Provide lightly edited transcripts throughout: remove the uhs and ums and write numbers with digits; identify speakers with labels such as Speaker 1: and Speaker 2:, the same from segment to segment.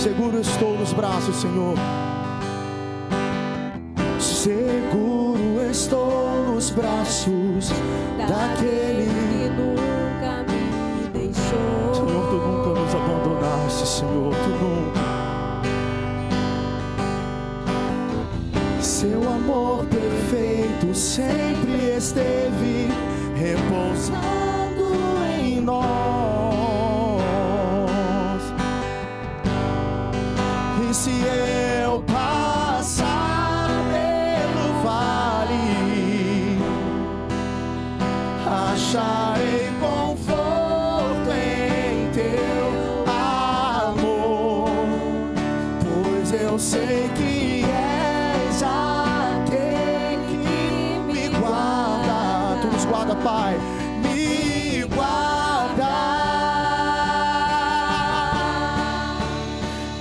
Speaker 1: Seguro estou nos braços, Senhor. Seguro estou nos braços daquele
Speaker 2: que nunca me deixou.
Speaker 1: Senhor, tu nunca nos abandonaste, Senhor, tu nunca. Seu amor perfeito sempre esteve repousando em nós. E se eu passar pelo vale, acharei conforto em teu amor, pois eu sei que és aquele que me guarda. Tu nos guarda, Pai, me guarda.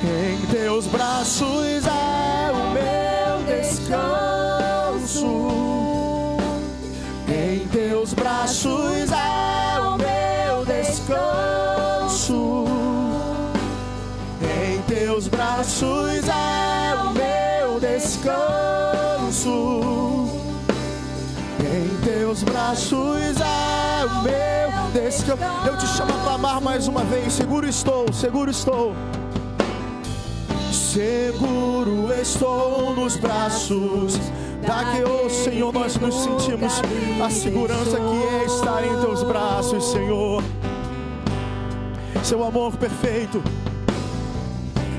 Speaker 1: Em teus braços é o meu descanso. Em teus braços é o meu descanso. Em teus braços é o meu descanso. Em teus braços é o meu descanso. Eu te chamo a clamar mais uma vez. Seguro estou, seguro estou. Seguro estou nos braços daquele, oh Senhor, nós nos sentimos a segurança que é estar em teus braços, Senhor. Seu amor perfeito,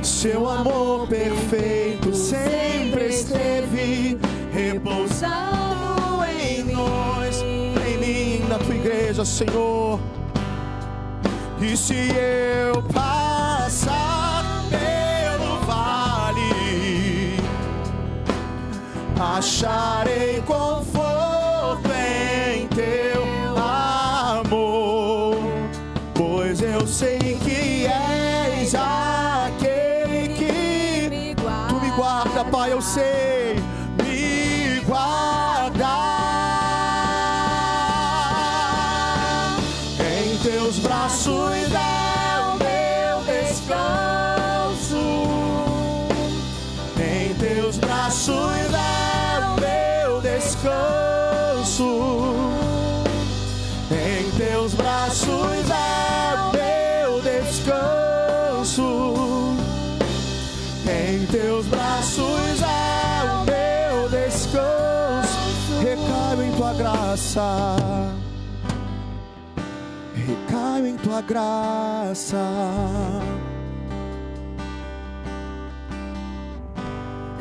Speaker 1: seu amor perfeito sempre esteve repousando em nós, em mim, na tua igreja, Senhor. E se eu passar pelo vale, acharei conforto em teu amor, pois eu sei que és aquele que tu me guarda, Pai, eu sei, me guarda. Em teus braços é o meu descanso. Em teus braços é o meu descanso. Em teus braços é o meu descanso. Em teus braços é o meu descanso. Recaio em tua graça. Recaio em tua graça.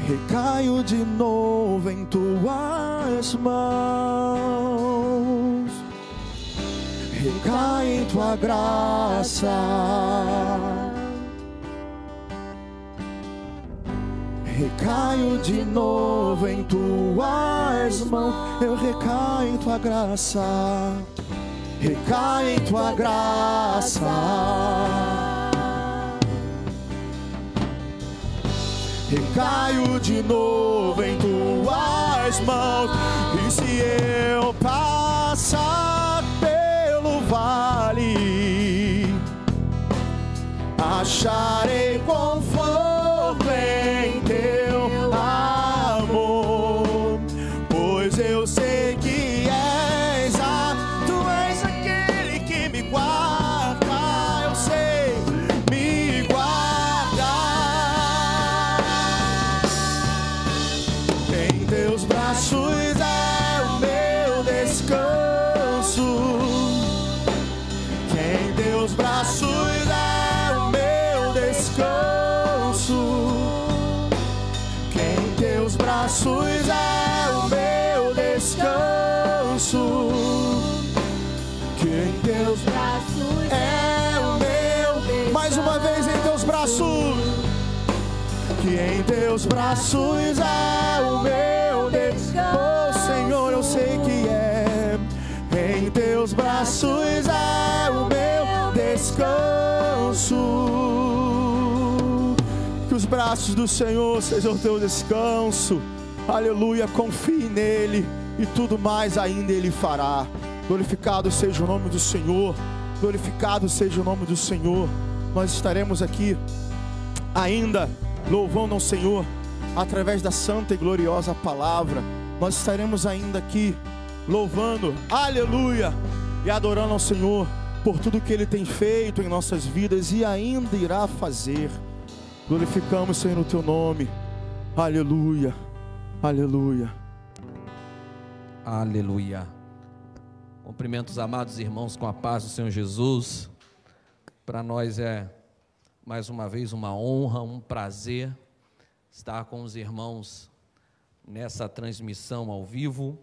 Speaker 1: Recaio de novo em tuas mãos. Recaio em tua graça. Recaio de novo em tuas mãos. Eu recaio em tua graça. Recaio em tua graça. Recaio de novo em tuas mãos. E se eu passar pelo vale, acharei conforto em teu amor, pois eu sei que tu és aquele que me guarda. Eu sei, me guarda. Em teus braços é o meu descanso. Em teus braços é o meu descanso. Em teus braços é o meu descanso. Que em teus braços é o meu. Mais uma vez, em teus braços. Que em teus braços é o meu descanso. Oh Senhor, eu sei que é. Em teus braços é o meu descanso. Que os braços do Senhor sejam o teu descanso. Aleluia, confie nele e tudo mais ainda ele fará. Glorificado seja o nome do Senhor. Glorificado seja o nome do Senhor. Nós estaremos aqui ainda louvando ao Senhor através da santa e gloriosa palavra. Nós estaremos ainda aqui louvando, aleluia, e adorando ao Senhor por tudo que Ele tem feito em nossas vidas e ainda irá fazer. Glorificamos, Senhor, o Teu nome. Aleluia, aleluia,
Speaker 3: aleluia. Cumprimento os amados irmãos com a paz do Senhor Jesus. Para nós é mais uma vez uma honra, um prazer estar com os irmãos nessa transmissão ao vivo.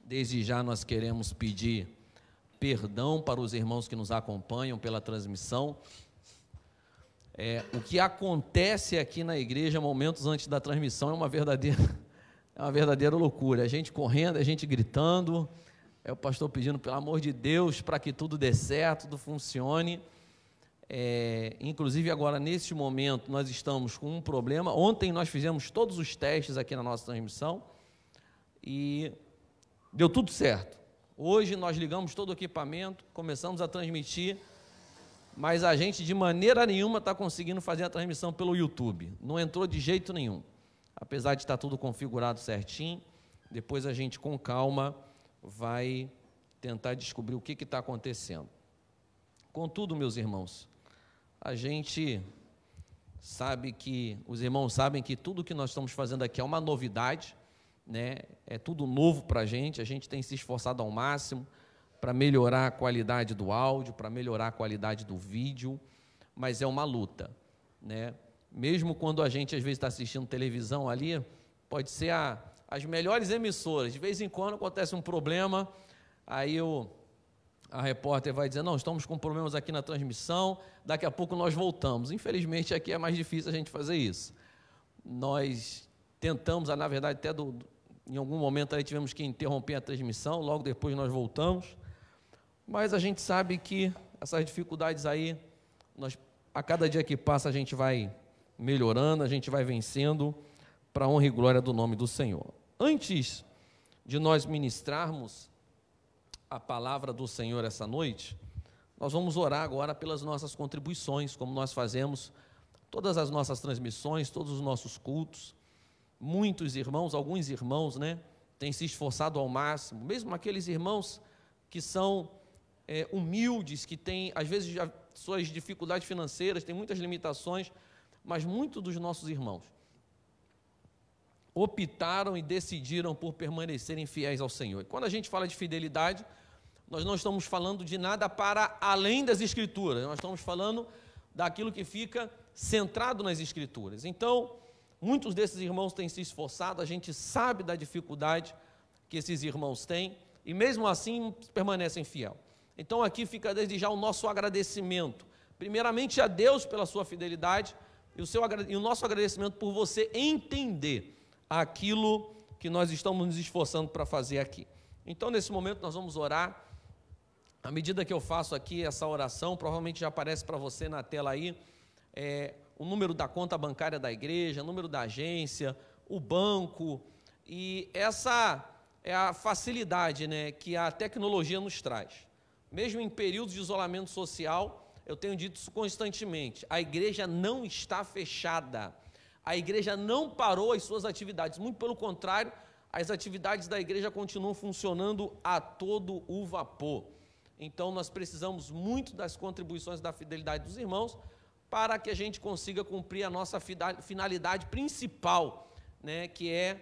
Speaker 3: Desde já nós queremos pedir perdão para os irmãos que nos acompanham pela transmissão. O que acontece aqui na igreja momentos antes da transmissão é uma verdadeira loucura. A gente correndo, a gente gritando, o pastor pedindo pelo amor de Deus para que tudo dê certo, tudo funcione. Inclusive agora neste momento nós estamos com um problema. Ontem nós fizemos todos os testes aqui na nossa transmissão e deu tudo certo. Hoje nós ligamos todo o equipamento, começamos a transmitir, mas a gente de maneira nenhuma está conseguindo fazer a transmissão pelo YouTube. Não entrou de jeito nenhum. Apesar de estar tudo configurado certinho, depois a gente com calma vai tentar descobrir o que está acontecendo. Contudo, meus irmãos, a gente sabe que, os irmãos sabem que tudo que nós estamos fazendo aqui é uma novidade, né? É tudo novo para a gente tem se esforçado ao máximo para melhorar a qualidade do áudio, para melhorar a qualidade do vídeo, mas é uma luta, né? Mesmo quando a gente às vezes está assistindo televisão ali, pode ser as melhores emissoras, de vez em quando acontece um problema, aí a repórter vai dizer, não, estamos com problemas aqui na transmissão, daqui a pouco nós voltamos. Infelizmente aqui é mais difícil a gente fazer isso. Nós tentamos, na verdade até em algum momento aí tivemos que interromper a transmissão, logo depois nós voltamos, mas a gente sabe que essas dificuldades aí, a cada dia que passa a gente vai melhorando, a gente vai vencendo, para a honra e glória do nome do Senhor. Antes de nós ministrarmos a palavra do Senhor essa noite, nós vamos orar agora pelas nossas contribuições, como nós fazemos todas as nossas transmissões, todos os nossos cultos. Muitos irmãos, alguns irmãos, né, têm se esforçado ao máximo, mesmo aqueles irmãos que são humildes, que têm, às vezes, suas dificuldades financeiras, têm muitas limitações, mas muitos dos nossos irmãos optaram e decidiram por permanecerem fiéis ao Senhor. E quando a gente fala de fidelidade, nós não estamos falando de nada para além das Escrituras, nós estamos falando daquilo que fica centrado nas Escrituras. Então, muitos desses irmãos têm se esforçado, a gente sabe da dificuldade que esses irmãos têm, e mesmo assim permanecem fiel. Então aqui fica desde já o nosso agradecimento, primeiramente a Deus pela sua fidelidade, e o nosso agradecimento por você entender aquilo que nós estamos nos esforçando para fazer aqui. Então nesse momento nós vamos orar. À medida que eu faço aqui essa oração, provavelmente já aparece para você na tela aí, o número da conta bancária da igreja, o número da agência, o banco, e essa é a facilidade, né, que a tecnologia nos traz. Mesmo em períodos de isolamento social, eu tenho dito isso constantemente, a igreja não está fechada, a igreja não parou as suas atividades, muito pelo contrário, as atividades da igreja continuam funcionando a todo o vapor. Então nós precisamos muito das contribuições da fidelidade dos irmãos, para que a gente consiga cumprir a nossa finalidade principal, né, que é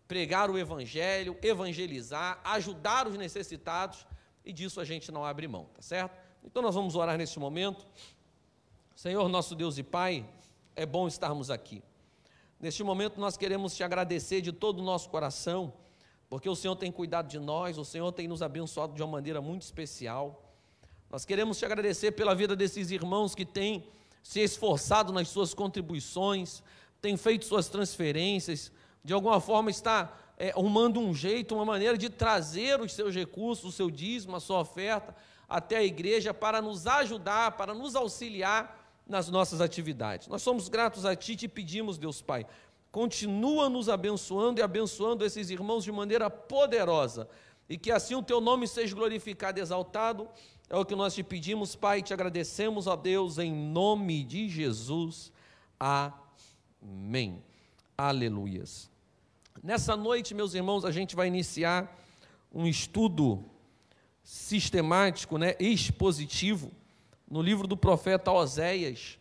Speaker 3: pregar o Evangelho, evangelizar, ajudar os necessitados, e disso a gente não abre mão, tá certo? Então nós vamos orar nesse momento. Senhor, nosso Deus e Pai, é bom estarmos aqui. Neste momento nós queremos te agradecer de todo o nosso coração, porque o Senhor tem cuidado de nós, o Senhor tem nos abençoado de uma maneira muito especial. Nós queremos te agradecer pela vida desses irmãos que têm se esforçado nas suas contribuições, têm feito suas transferências, de alguma forma está arrumando um jeito, uma maneira de trazer os seus recursos, o seu dízimo, a sua oferta, até a igreja para nos ajudar, para nos auxiliar nas nossas atividades. Nós somos gratos a Ti e te pedimos, Deus Pai, continua nos abençoando e abençoando esses irmãos de maneira poderosa, e que assim o Teu nome seja glorificado e exaltado É o que nós te pedimos, Pai, te agradecemos, ó Deus, em nome de Jesus. Amém. Aleluias. Nessa noite, meus irmãos, a gente vai iniciar um estudo sistemático, expositivo, no livro do profeta Oséias.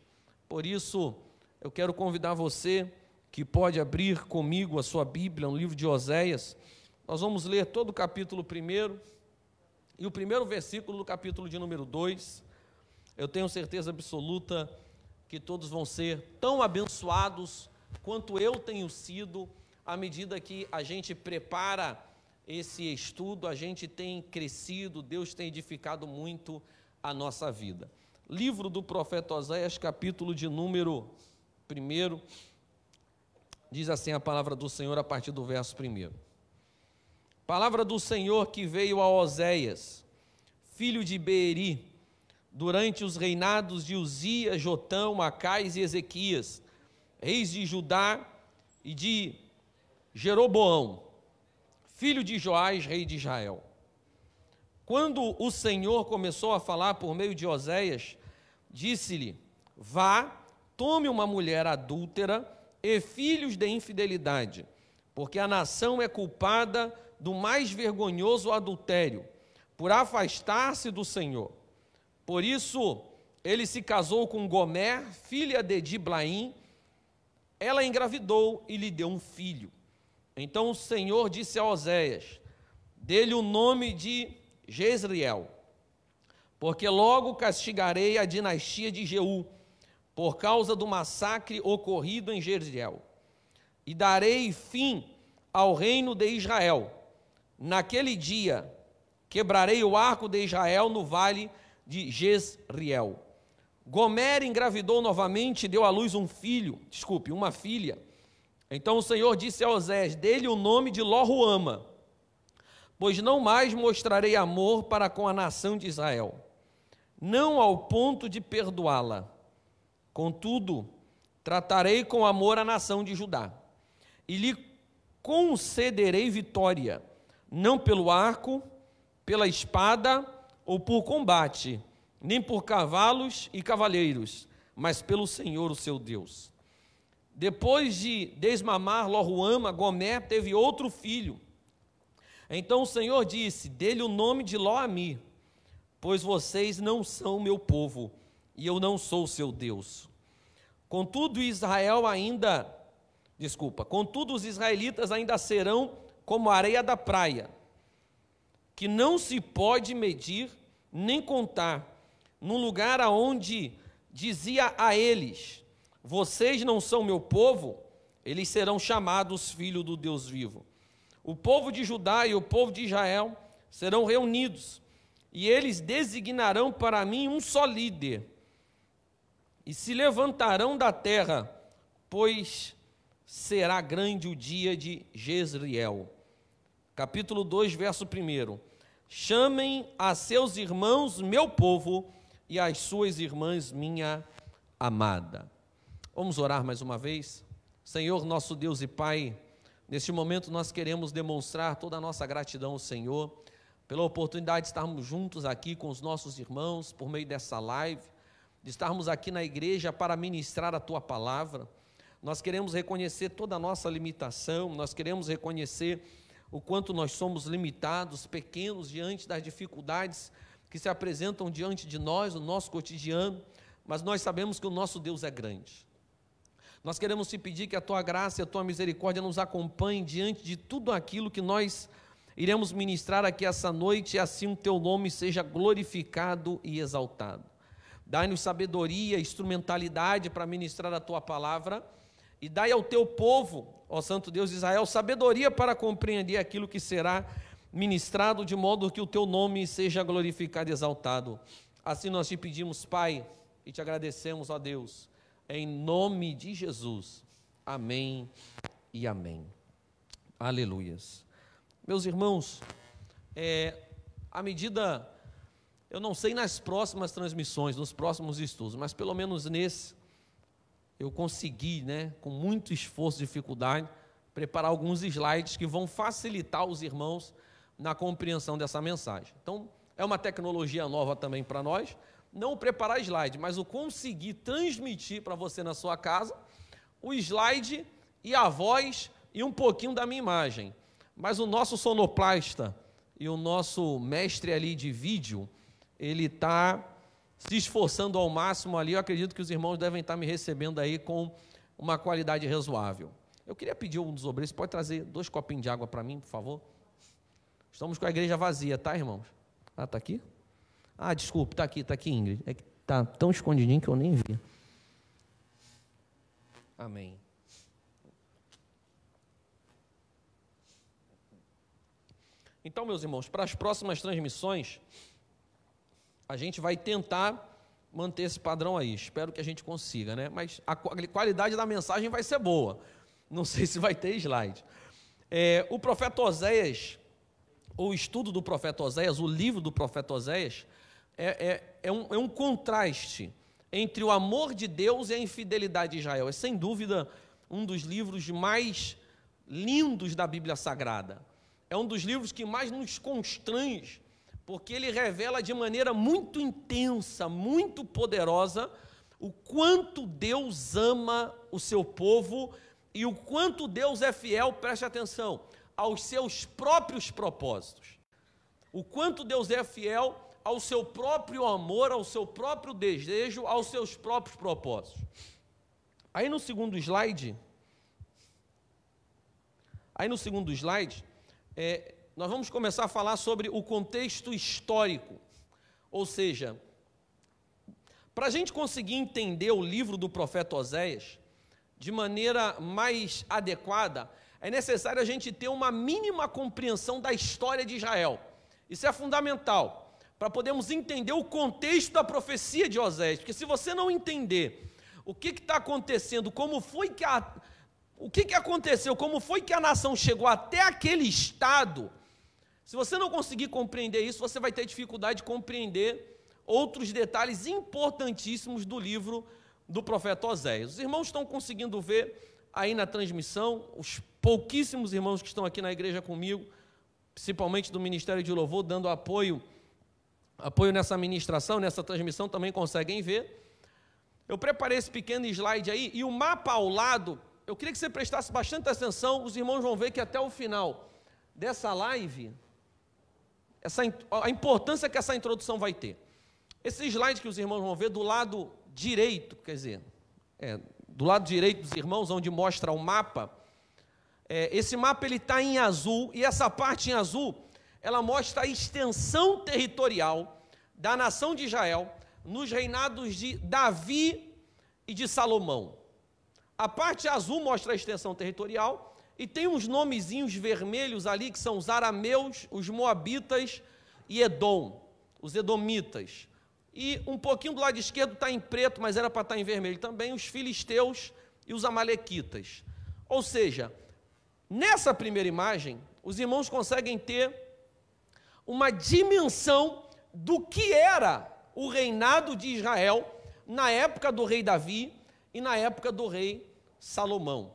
Speaker 3: Por isso, eu quero convidar você que pode abrir comigo a sua Bíblia, no livro de Oséias. Nós vamos ler todo o capítulo 1 e o primeiro versículo do capítulo de número 2. Eu tenho certeza absoluta que todos vão ser tão abençoados quanto eu tenho sido, à medida que a gente prepara esse estudo, a gente tem crescido, Deus tem edificado muito a nossa vida. Livro do profeta Oséias, capítulo de número 1, diz assim a palavra do Senhor a partir do verso 1. Palavra do Senhor que veio a Oséias, filho de Beeri, durante os reinados de Uzias, Jotão, Acais e Ezequias, reis de Judá, e de Jeroboão, filho de Joás, rei de Israel. Quando o Senhor começou a falar por meio de Oséias, disse-lhe: vá, tome uma mulher adúltera e filhos de infidelidade, porque a nação é culpada do mais vergonhoso adultério, por afastar-se do Senhor. Por isso, ele se casou com Gomer, filha de Diblaim. Ela engravidou e lhe deu um filho. Então o Senhor disse a Oséias: dê-lhe o nome de Jezreel, porque logo castigarei a dinastia de Jeú, por causa do massacre ocorrido em Jezreel, e darei fim ao reino de Israel. Naquele dia quebrarei o arco de Israel no vale de Jezreel. Gomer engravidou novamente e deu à luz uma filha. Então o Senhor disse a Oséias: dê-lhe o nome de Lo-ruama, pois não mais mostrarei amor para com a nação de Israel, não ao ponto de perdoá-la. Contudo, tratarei com amor a nação de Judá, e lhe concederei vitória, não pelo arco, pela espada ou por combate, nem por cavalos e cavaleiros, mas pelo Senhor, o seu Deus. Depois de desmamar Lo-ruama, Gomer teve outro filho. Então o Senhor disse: dê-lhe o nome de Lo-ami, pois vocês não são meu povo, e eu não sou seu Deus. Contudo, os israelitas ainda serão como a areia da praia, que não se pode medir nem contar, num lugar aonde dizia a eles: vocês não são meu povo, eles serão chamados filhos do Deus vivo. O povo de Judá e o povo de Israel serão reunidos, e eles designarão para mim um só líder, e se levantarão da terra, pois será grande o dia de Jezreel. Capítulo 2, verso 1. Chamem a seus irmãos meu povo, e as suas irmãs minha amada. Vamos orar mais uma vez? Senhor, nosso Deus e Pai, neste momento nós queremos demonstrar toda a nossa gratidão ao Senhor, pela oportunidade de estarmos juntos aqui com os nossos irmãos, por meio dessa live, de estarmos aqui na igreja para ministrar a Tua palavra. Nós queremos reconhecer toda a nossa limitação, nós queremos reconhecer o quanto nós somos limitados, pequenos, diante das dificuldades que se apresentam diante de nós, no nosso cotidiano, mas nós sabemos que o nosso Deus é grande. Nós queremos te pedir que a Tua graça e a Tua misericórdia nos acompanhem diante de tudo aquilo que nós iremos ministrar aqui essa noite, e assim o Teu nome seja glorificado e exaltado. Dai-nos sabedoria, instrumentalidade para ministrar a Tua palavra, e dai ao Teu povo, ó Santo Deus de Israel, sabedoria para compreender aquilo que será ministrado, de modo que o Teu nome seja glorificado e exaltado. Assim nós te pedimos, Pai, e te agradecemos, ó Deus, em nome de Jesus. Amém e amém. Aleluias. Meus irmãos, à medida, eu não sei nas próximas transmissões, nos próximos estudos, mas pelo menos nesse, eu consegui, com muito esforço e dificuldade, preparar alguns slides que vão facilitar os irmãos na compreensão dessa mensagem. Então, é uma tecnologia nova também para nós, não o preparar slide, mas o conseguir transmitir para você na sua casa o slide e a voz e um pouquinho da minha imagem. Mas o nosso sonoplasta e o nosso mestre ali de vídeo, ele está se esforçando ao máximo ali. Eu acredito que os irmãos devem estar me recebendo aí com uma qualidade razoável. Eu queria pedir um dos obreiros, pode trazer 2 copinhos de água para mim, por favor? Estamos com a igreja vazia, tá, irmãos? Ah, está aqui? Ah, desculpe, está aqui, Ingrid. É que está tão escondidinho que eu nem vi. Amém. Então, meus irmãos, para as próximas transmissões, a gente vai tentar manter esse padrão aí. Espero que a gente consiga, né? Mas a qualidade da mensagem vai ser boa. Não sei se vai ter slide. O profeta Oséias, o estudo do profeta Oséias, o livro do profeta Oséias, é um contraste entre o amor de Deus e a infidelidade de Israel. É, sem dúvida, um dos livros mais lindos da Bíblia Sagrada. É um dos livros que mais nos constrange, porque ele revela de maneira muito intensa, muito poderosa, o quanto Deus ama o seu povo e o quanto Deus é fiel, preste atenção, aos seus próprios propósitos. O quanto Deus é fiel ao seu próprio amor, ao seu próprio desejo, aos seus próprios propósitos. Aí no segundo slide, nós vamos começar a falar sobre o contexto histórico, ou seja, para a gente conseguir entender o livro do profeta Oséias de maneira mais adequada, é necessário a gente ter uma mínima compreensão da história de Israel. Isso é fundamental, para podermos entender o contexto da profecia de Oséias, porque se você não entender o que está acontecendo, o que aconteceu, como foi que a nação chegou até aquele estado, se você não conseguir compreender isso, você vai ter dificuldade de compreender outros detalhes importantíssimos do livro do profeta Oséias. Os irmãos estão conseguindo ver aí na transmissão, os pouquíssimos irmãos que estão aqui na igreja comigo, principalmente do Ministério de Louvor, dando apoio nessa ministração, nessa transmissão, também conseguem ver. Eu preparei esse pequeno slide aí, e o mapa ao lado, eu queria que você prestasse bastante atenção. Os irmãos vão ver que até o final dessa live, a importância que essa introdução vai ter. Esse slide que os irmãos vão ver do lado direito, quer dizer, do lado direito dos irmãos, onde mostra o mapa, esse mapa ele está em azul, e essa parte em azul, ela mostra a extensão territorial da nação de Israel nos reinados de Davi e de Salomão. A parte azul mostra a extensão territorial e tem uns nomezinhos vermelhos ali, que são os arameus, os moabitas e Edom, os edomitas. E um pouquinho do lado esquerdo está em preto, mas era para estar em vermelho também, os filisteus e os amalequitas. Ou seja, nessa primeira imagem, os irmãos conseguem ter uma dimensão do que era o reinado de Israel na época do rei Davi e na época do rei Salomão.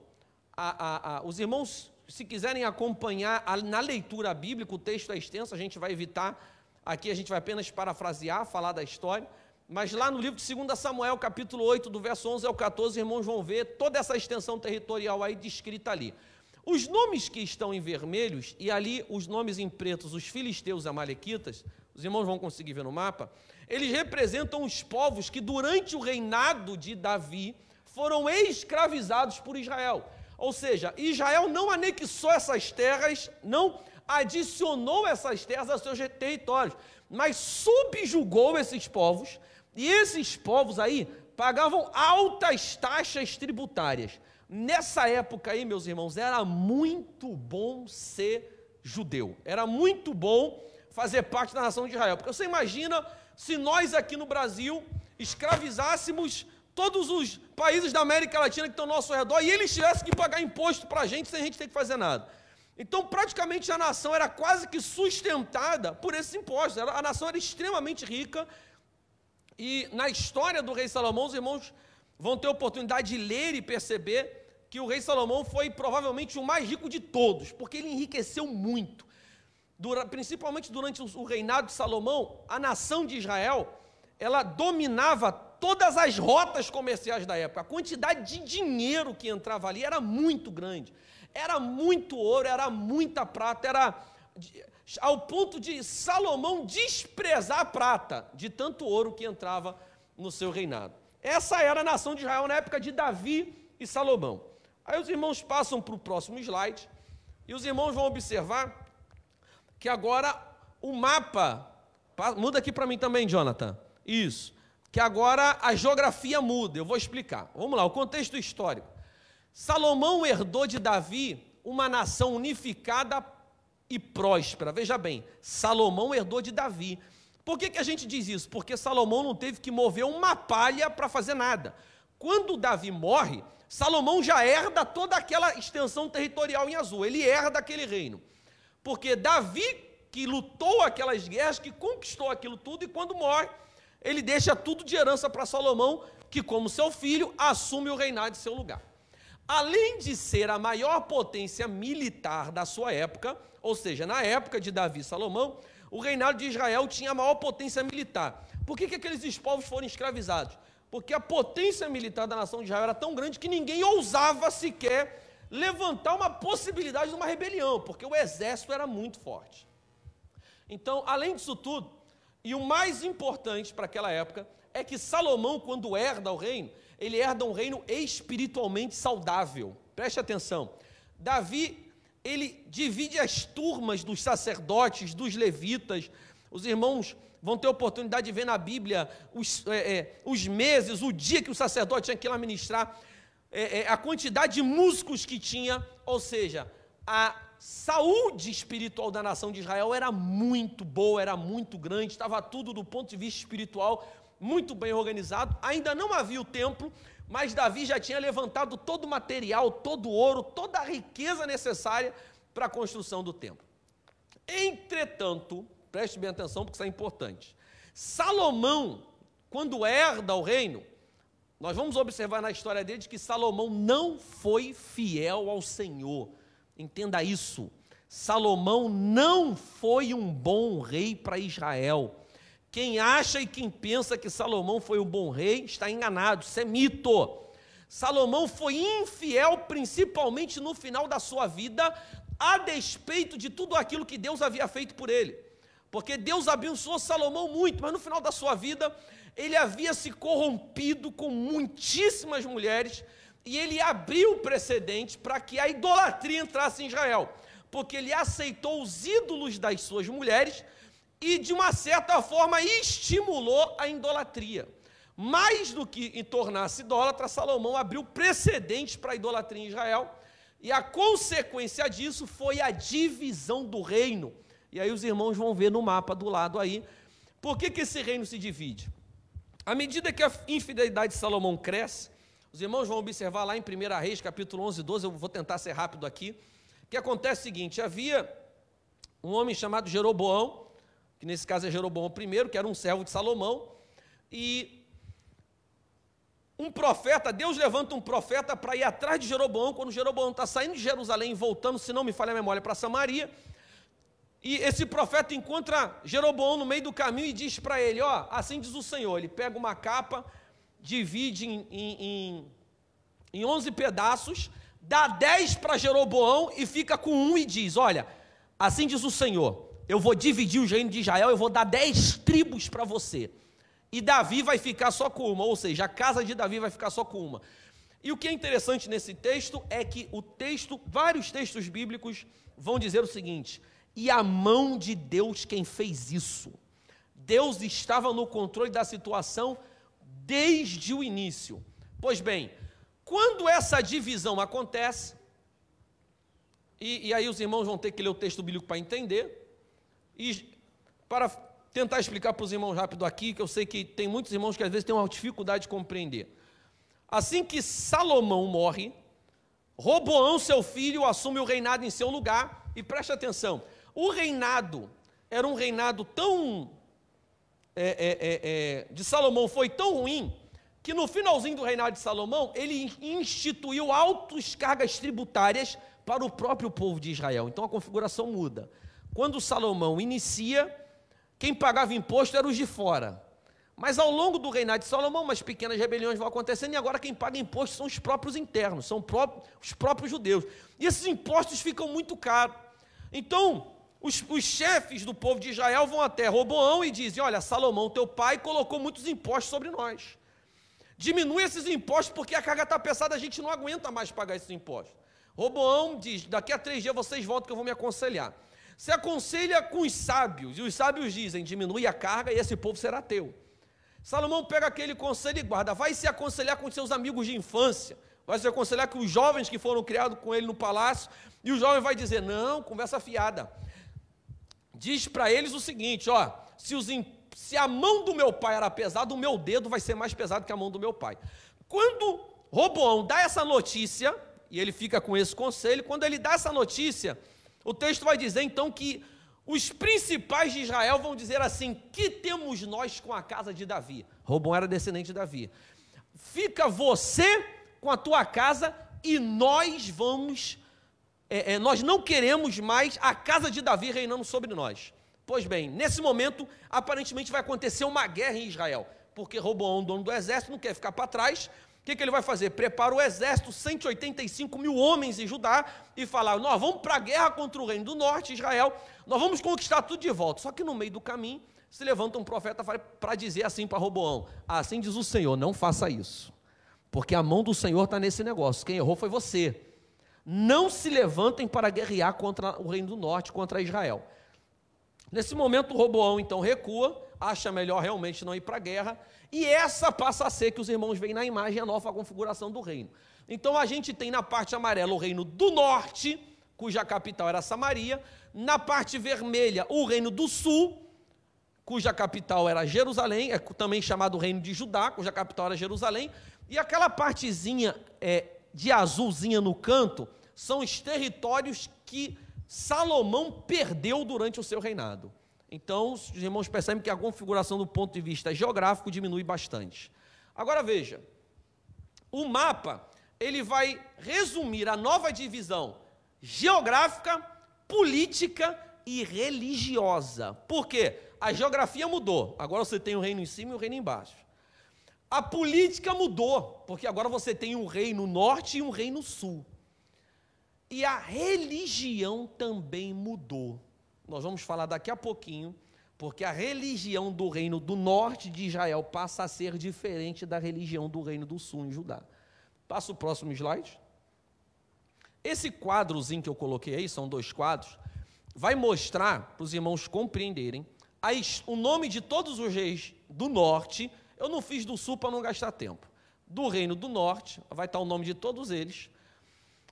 Speaker 3: Os irmãos, se quiserem acompanhar na leitura bíblica, o texto é extenso, a gente vai evitar, aqui a gente vai apenas parafrasear, falar da história, mas lá no livro de 2 Samuel, capítulo 8, do verso 11 ao 14, os irmãos vão ver toda essa extensão territorial aí descrita ali. Os nomes que estão em vermelhos, e ali os nomes em pretos, os filisteus e amalequitas, os irmãos vão conseguir ver no mapa, eles representam os povos que durante o reinado de Davi foram escravizados por Israel. Ou seja, Israel não anexou essas terras, não adicionou essas terras aos seus territórios, mas subjugou esses povos, e esses povos aí pagavam altas taxas tributárias. Nessa época aí, meus irmãos, era muito bom ser judeu, era muito bom fazer parte da nação de Israel, porque você imagina se nós aqui no Brasil escravizássemos todos os países da América Latina que estão ao nosso redor e eles tivessem que pagar imposto para a gente sem a gente ter que fazer nada. Então, praticamente a nação era quase que sustentada por esses impostos, a nação era extremamente rica, e na história do rei Salomão, os irmãos vão ter a oportunidade de ler e perceber que o rei Salomão foi provavelmente o mais rico de todos, porque ele enriqueceu muito. principalmente durante o reinado de Salomão, a nação de Israel, ela dominava todas as rotas comerciais da época. A quantidade de dinheiro que entrava ali era muito grande. Era muito ouro, era muita prata, era ao ponto de Salomão desprezar a prata, de tanto ouro que entrava no seu reinado. Essa era a nação de Israel na época de Davi e Salomão. Aí os irmãos passam para o próximo slide, e os irmãos vão observar que agora o mapa, muda aqui para mim também, Jonathan, isso, que agora a geografia muda, eu vou explicar. Vamos lá, o contexto histórico. Salomão herdou de Davi uma nação unificada e próspera. Veja bem, Salomão herdou de Davi. Por que a gente diz isso? Porque Salomão não teve que mover uma palha para fazer nada. Quando Davi morre, Salomão já herda toda aquela extensão territorial em azul, ele herda aquele reino. Porque Davi, que lutou aquelas guerras, que conquistou aquilo tudo, e quando morre, ele deixa tudo de herança para Salomão, que como seu filho, assume o reinado em seu lugar. Além de ser a maior potência militar da sua época, ou seja, na época de Davi e Salomão, o reinado de Israel tinha a maior potência militar. Por que aqueles povos foram escravizados? Porque a potência militar da nação de Israel era tão grande que ninguém ousava sequer levantar uma possibilidade de uma rebelião, porque o exército era muito forte. Então, além disso tudo, e o mais importante para aquela época, é que Salomão, quando herda o reino, ele herda um reino espiritualmente saudável. Preste atenção. Davi, ele divide as turmas dos sacerdotes, dos levitas. Os irmãos vão ter oportunidade de ver na Bíblia os meses, o dia que o sacerdote tinha que ir lá ministrar, a quantidade de músicos que tinha, ou seja, a saúde espiritual da nação de Israel era muito boa, era muito grande, estava tudo do ponto de vista espiritual muito bem organizado. Ainda não havia o templo, mas Davi já tinha levantado todo o material, todo o ouro, toda a riqueza necessária para a construção do templo. Entretanto, preste bem atenção porque isso é importante, Salomão, quando herda o reino, nós vamos observar na história dele que Salomão não foi fiel ao Senhor. Entenda isso. Salomão não foi um bom rei para Israel. Quem acha e quem pensa que Salomão foi um bom rei, está enganado, isso é mito. Salomão foi infiel, principalmente no final da sua vida, a despeito de tudo aquilo que Deus havia feito por ele. Porque Deus abençoou Salomão muito, mas no final da sua vida, ele havia se corrompido com muitíssimas mulheres, e ele abriu o precedente para que a idolatria entrasse em Israel, porque ele aceitou os ídolos das suas mulheres e, de uma certa forma, estimulou a idolatria. Mais do que tornar-se idólatra, Salomão abriu precedentes para a idolatria em Israel, e a consequência disso foi a divisão do reino. E aí os irmãos vão ver no mapa do lado aí, por que esse reino se divide? À medida que a infidelidade de Salomão cresce, os irmãos vão observar lá em 1 Reis, capítulo 11 e 12, eu vou tentar ser rápido aqui, que acontece o seguinte: havia um homem chamado Jeroboão, que nesse caso é Jeroboão I, que era um servo de Salomão, e um profeta, Deus levanta um profeta para ir atrás de Jeroboão, quando Jeroboão está saindo de Jerusalém, voltando, se não me falha a memória, para Samaria, e esse profeta encontra Jeroboão no meio do caminho e diz para ele, ó, assim diz o Senhor, ele pega uma capa, divide em 11 pedaços, dá 10 para Jeroboão e fica com um e diz, olha, assim diz o Senhor, eu vou dividir o reino de Israel, eu vou dar 10 tribos para você, e Davi vai ficar só com uma, ou seja, a casa de Davi vai ficar só com uma. E o que é interessante nesse texto é que o texto, vários textos bíblicos vão dizer o seguinte, e a mão de Deus quem fez isso. Deus estava no controle da situação desde o início. Pois bem, quando essa divisão acontece, e aí os irmãos vão ter que ler o texto bíblico para entender, e para tentar explicar para os irmãos rápido aqui, que eu sei que tem muitos irmãos que às vezes têm uma dificuldade de compreender. Assim que Salomão morre, Roboão, seu filho, assume o reinado em seu lugar, e preste atenção, o reinado era um reinado tão... de Salomão foi tão ruim, que no finalzinho do reinado de Salomão, ele instituiu altas cargas tributárias para o próprio povo de Israel. Então a configuração muda. quando Salomão inicia, quem pagava imposto eram os de fora. Mas ao longo do reinado de Salomão, umas pequenas rebeliões vão acontecendo, e agora quem paga imposto são os próprios internos, são os próprios judeus. E esses impostos ficam muito caros. Então, os chefes do povo de Israel vão até Roboão e dizem: olha, Salomão, teu pai, colocou muitos impostos sobre nós. Diminui esses impostos porque a carga está pesada, a gente não aguenta mais pagar esses impostos. Roboão diz: daqui a 3 dias vocês voltam que eu vou me aconselhar. Se aconselha com os sábios, e os sábios dizem: diminui a carga e esse povo será teu. Salomão pega aquele conselho e guarda, vai se aconselhar com seus amigos de infância, vai se aconselhar com os jovens que foram criados com ele no palácio, e o jovem vai dizer: não, conversa fiada. Diz para eles o seguinte: ó, se a mão do meu pai era pesada, o meu dedo vai ser mais pesado que a mão do meu pai. Quando Roboão dá essa notícia, e ele fica com esse conselho, quando ele dá essa notícia, o texto vai dizer então que os principais de Israel vão dizer assim: que temos nós com a casa de Davi? Roboão era descendente de Davi. Fica você com a tua casa e nós nós não queremos mais a casa de Davi reinando sobre nós. Pois bem, nesse momento, aparentemente vai acontecer uma guerra em Israel, porque Roboão, dono do exército, não quer ficar para trás. O que ele vai fazer? Prepara o exército, 185 mil homens em Judá, e fala: nós vamos para a guerra contra o reino do norte, Israel, nós vamos conquistar tudo de volta. Só que no meio do caminho, se levanta um profeta para dizer assim para Roboão: assim diz o Senhor, não faça isso, porque a mão do Senhor está nesse negócio, quem errou foi você. Não se levantem para guerrear contra o reino do norte, contra Israel. Nesse momento, Roboão então recua, acha melhor realmente não ir para a guerra, e essa passa a ser, que os irmãos veem na imagem, a nova configuração do reino. Então a gente tem na parte amarela o reino do norte, cuja capital era Samaria, na parte vermelha o reino do sul, cuja capital era Jerusalém, é também chamado reino de Judá, cuja capital era Jerusalém, e aquela partezinha de azulzinha no canto, são os territórios que Salomão perdeu durante o seu reinado. Então, os irmãos percebem que a configuração do ponto de vista geográfico diminui bastante. Agora veja, o mapa, ele vai resumir a nova divisão geográfica, política e religiosa. Por quê? A geografia mudou, agora você tem o reino em cima e o reino embaixo. A política mudou, porque agora você tem um reino norte e um reino sul. E a religião também mudou. Nós vamos falar daqui a pouquinho, porque a religião do reino do norte de Israel passa a ser diferente da religião do reino do sul em Judá. Passa o próximo slide. Esse quadrozinho que eu coloquei aí, são 2 quadros, vai mostrar para os irmãos compreenderem o nome de todos os reis do norte. Eu não fiz do sul para não gastar tempo. Do reino do norte, vai estar o nome de todos eles.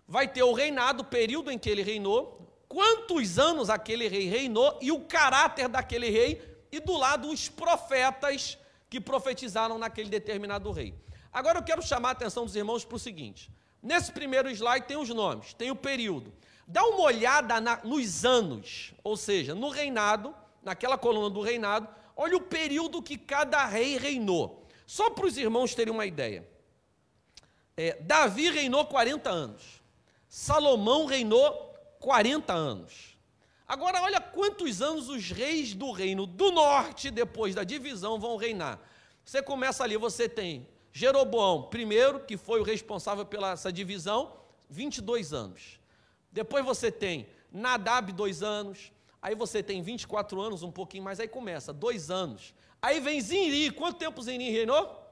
Speaker 3: Vai ter o reinado, o período em que ele reinou, quantos anos aquele rei reinou e o caráter daquele rei, e do lado os profetas que profetizaram naquele determinado rei. Agora eu quero chamar a atenção dos irmãos para o seguinte: nesse primeiro slide tem os nomes, tem o período. Dá uma olhada nos anos, ou seja, no reinado, naquela coluna do reinado, olha o período que cada rei reinou. Só para os irmãos terem uma ideia. Davi reinou 40 anos. Salomão reinou 40 anos. Agora olha quantos anos os reis do reino do norte, depois da divisão, vão reinar. Você começa ali, você tem Jeroboão primeiro, que foi o responsável pela essa divisão, 22 anos. Depois você tem Nadab, 2 anos. Aí você tem 24 anos, um pouquinho mais, aí começa, 2 anos. Aí vem Zinri. Quanto tempo Zinri reinou?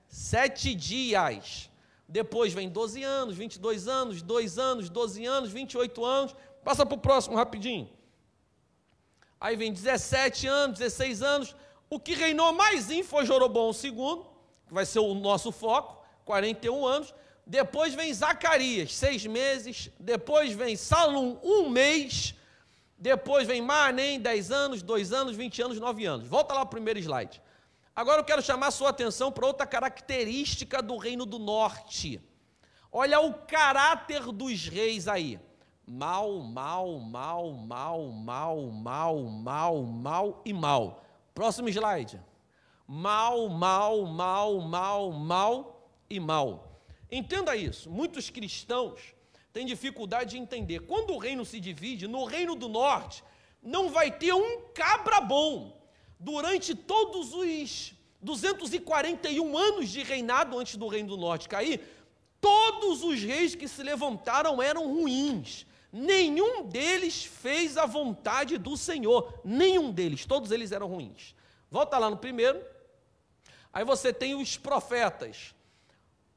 Speaker 3: 7 dias. Depois vem 12 anos, 22 anos, 2 anos, 12 anos, 28 anos. Passa para o próximo rapidinho. Aí vem 17 anos, 16 anos. O que reinou mais foi Jeroboão II, que vai ser o nosso foco, 41 anos. Depois vem Zacarias, 6 meses. Depois vem Salum, 1 mês. Depois vem Maanem, 10 anos, 2 anos, 20 anos, 9 anos. Volta lá para o primeiro slide. Agora eu quero chamar a sua atenção para outra característica do reino do norte. Olha o caráter dos reis aí. Mal, mal, mal, mal, mal, mal, mal, mal e mal. Próximo slide. Mal, mal, mal, mal, mal e mal. Entenda isso. Muitos cristãos têm dificuldade de entender. Quando o reino se divide, no reino do norte, não vai ter um cabra bom. Durante todos os 241 anos de reinado antes do Reino do Norte cair, todos os reis que se levantaram eram ruins. Nenhum deles fez a vontade do Senhor. Nenhum deles, todos eles eram ruins. Volta lá no primeiro. Aí você tem os profetas.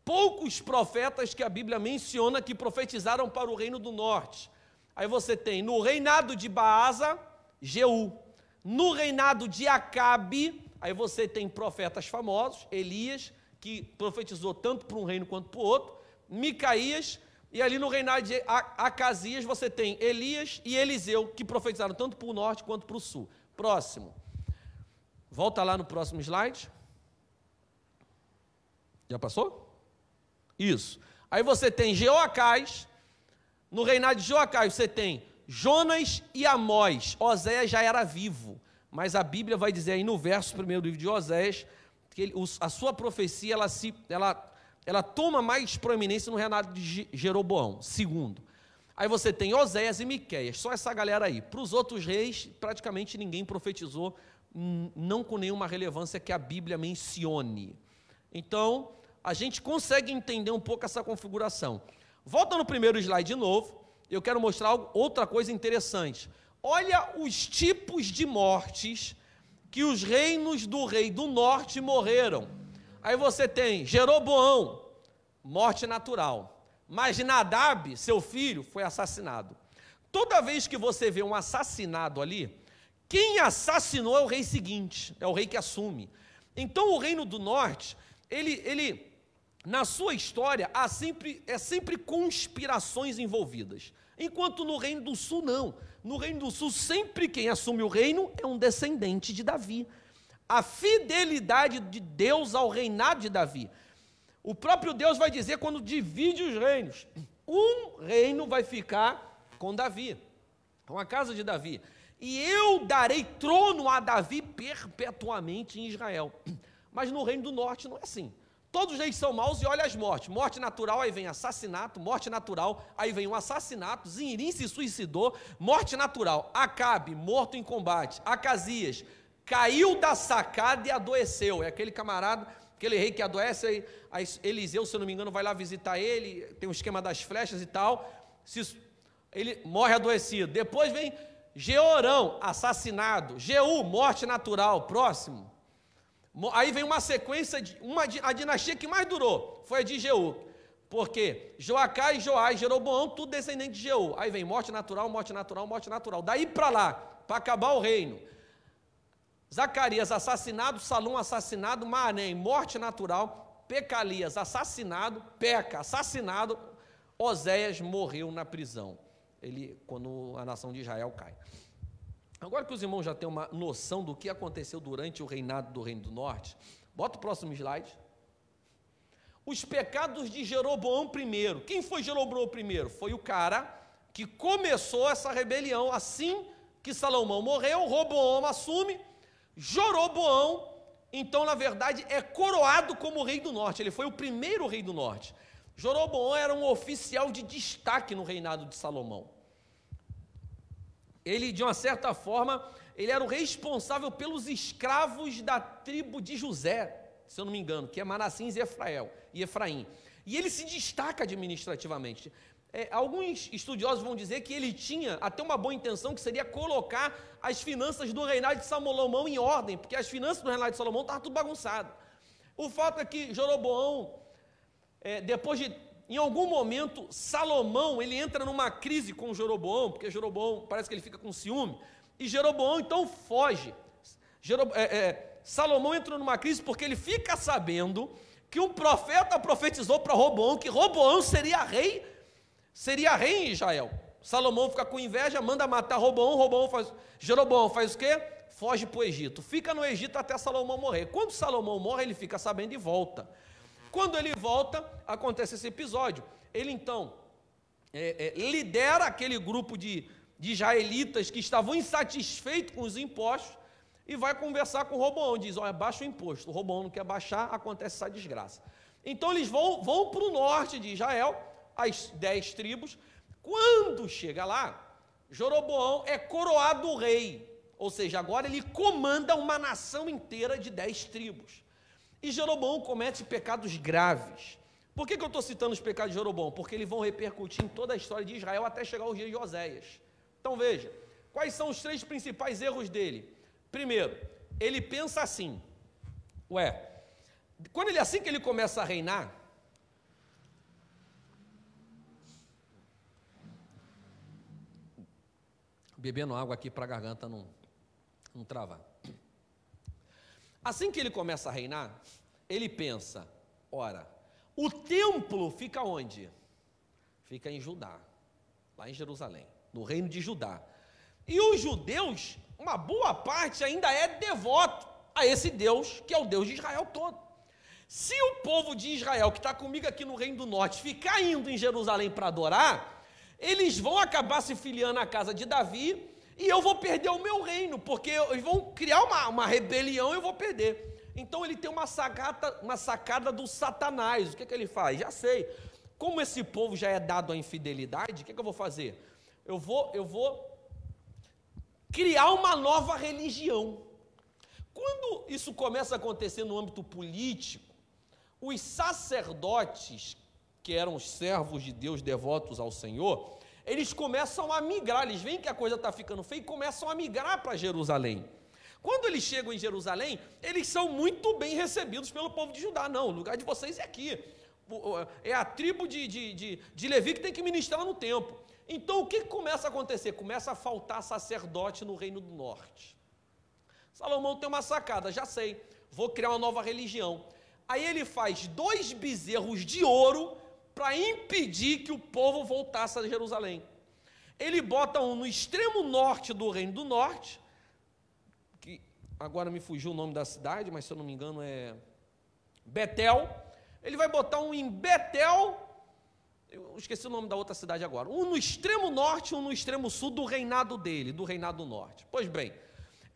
Speaker 3: Poucos profetas que a Bíblia menciona que profetizaram para o Reino do Norte. Aí você tem no reinado de Baasa, Jeú. No reinado de Acabe, aí você tem profetas famosos, Elias, que profetizou tanto para um reino quanto para o outro, Micaías, e ali no reinado de Acasias você tem Elias e Eliseu, que profetizaram tanto para o norte quanto para o sul. Próximo. Volta lá no próximo slide. Já passou? Isso. Aí você tem Jeoacás, no reinado de Jeoacás você tem Jonas e Amós. Oséias já era vivo, mas a Bíblia vai dizer aí no verso primeiro do livro de Oséias que a sua profecia ela toma mais proeminência no reinado de Jeroboão, segundo. Aí você tem Oséias e Miqueias, só essa galera aí. Para os outros reis, praticamente ninguém profetizou, não com nenhuma relevância que a Bíblia mencione. Então, a gente consegue entender um pouco essa configuração. Volta no primeiro slide de novo. Eu quero mostrar outra coisa interessante. Olha os tipos de mortes que os reinos do rei do norte morreram. Aí você tem Jeroboão, morte natural. Mas Nadab, seu filho, foi assassinado. Toda vez que você vê um assassinado ali, quem assassinou é o rei seguinte, é o rei que assume. Então o reino do norte, ele na sua história, é sempre conspirações envolvidas. Enquanto no Reino do Sul, não. No Reino do Sul, sempre quem assume o reino é um descendente de Davi. A fidelidade de Deus ao reinado de Davi. O próprio Deus vai dizer quando divide os reinos. Um reino vai ficar com Davi, com a casa de Davi. E eu darei trono a Davi perpetuamente em Israel. Mas no Reino do Norte não é assim. Todos os reis são maus e olha as mortes. Morte natural, aí vem assassinato. Morte natural, aí vem um assassinato. Zinrim se suicidou. Morte natural. Acabe, morto em combate. Acasias, caiu da sacada e adoeceu. É aquele camarada, aquele rei que adoece. Aí Eliseu, se eu não me engano, vai lá visitar ele. Tem um esquema das flechas e tal. Ele morre adoecido. Depois vem Jeorão, assassinado. Jeú, morte natural. Próximo. Aí vem uma sequência, a dinastia que mais durou, foi a de Jeú. Porque Joacás, Joás, Jeroboão, tudo descendente de Jeú. Aí vem morte natural, morte natural, morte natural. Daí para lá, para acabar o reino. Zacarias assassinado, Salum assassinado, Maanem, morte natural, Pecalias assassinado, Peca assassinado, Oséias morreu na prisão. Quando a nação de Israel cai. Agora que os irmãos já têm uma noção do que aconteceu durante o reinado do Reino do Norte, bota o próximo slide. Os pecados de Jeroboão I. Quem foi Jeroboão I? Foi o cara que começou essa rebelião. Assim que Salomão morreu, Roboão assume. Jeroboão, então, na verdade, é coroado como rei do norte. Ele foi o primeiro rei do norte. Jeroboão era um oficial de destaque no reinado de Salomão. Ele, de uma certa forma, ele era o responsável pelos escravos da tribo de José, se eu não me engano, que é Manassés e Efraim. E ele se destaca administrativamente. Alguns estudiosos vão dizer que ele tinha até uma boa intenção, que seria colocar as finanças do reinado de Salomão em ordem, porque as finanças do reinado de Salomão estavam tudo bagunçado. O fato é que Jeroboão, depois de... Em algum momento, Salomão, ele entra numa crise com Jeroboão, porque Jeroboão parece que ele fica com ciúme, e Jeroboão então foge. Salomão entra numa crise porque ele fica sabendo que um profeta profetizou para Roboão que Roboão seria rei em Israel. Salomão fica com inveja, manda matar Jeroboão faz o quê? Foge para o Egito. Fica no Egito até Salomão morrer. Quando Salomão morre, ele fica sabendo e volta. Quando ele volta, acontece esse episódio. Ele então lidera aquele grupo de israelitas que estavam insatisfeitos com os impostos e vai conversar com o Roboão. Diz, olha, baixa o imposto. O Roboão não quer baixar, acontece essa desgraça. Então eles vão para o norte de Israel, as 10 tribos. Quando chega lá, Jeroboão é coroado rei, ou seja, agora ele comanda uma nação inteira de 10 tribos. E Jeroboão comete pecados graves. Por que eu estou citando os pecados de Jeroboão? Porque eles vão repercutir em toda a história de Israel até chegar aos dias de Oséias. Então veja, quais são os 3 principais erros dele? Primeiro, ele pensa assim, assim que ele começa a reinar, bebendo água aqui para a garganta não travar. Assim que ele começa a reinar, ele pensa, ora, o templo fica onde? Fica em Judá, lá em Jerusalém, no reino de Judá. E os judeus, uma boa parte ainda é devoto a esse Deus, que é o Deus de Israel todo. Se o povo de Israel, que está comigo aqui no Reino do Norte, ficar indo em Jerusalém para adorar, eles vão acabar se filiando à casa de Davi, e eu vou perder o meu reino, porque eles vão criar uma rebelião e eu vou perder. Então ele tem uma sacada do Satanás. O que ele faz? Já sei. Como esse povo já é dado à infidelidade, o que eu vou fazer? Eu vou criar uma nova religião. Quando isso começa a acontecer no âmbito político, os sacerdotes, que eram os servos de Deus devotos ao Senhor, eles começam a migrar, eles veem que a coisa está ficando feia e começam a migrar para Jerusalém. Quando eles chegam em Jerusalém, eles são muito bem recebidos pelo povo de Judá. Não, o lugar de vocês é aqui. É a tribo de Levi que tem que ministrar no templo. Então, o que começa a acontecer? Começa a faltar sacerdote no Reino do Norte. Salomão tem uma sacada, já sei, vou criar uma nova religião. Aí ele faz 2 bezerros de ouro para impedir que o povo voltasse a Jerusalém. Ele bota um no extremo norte do Reino do Norte, que agora me fugiu o nome da cidade, mas se eu não me engano é Betel. Ele vai botar um em Betel, eu esqueci o nome da outra cidade agora, um no extremo norte, um no extremo sul do reinado dele, do reinado do norte. Pois bem,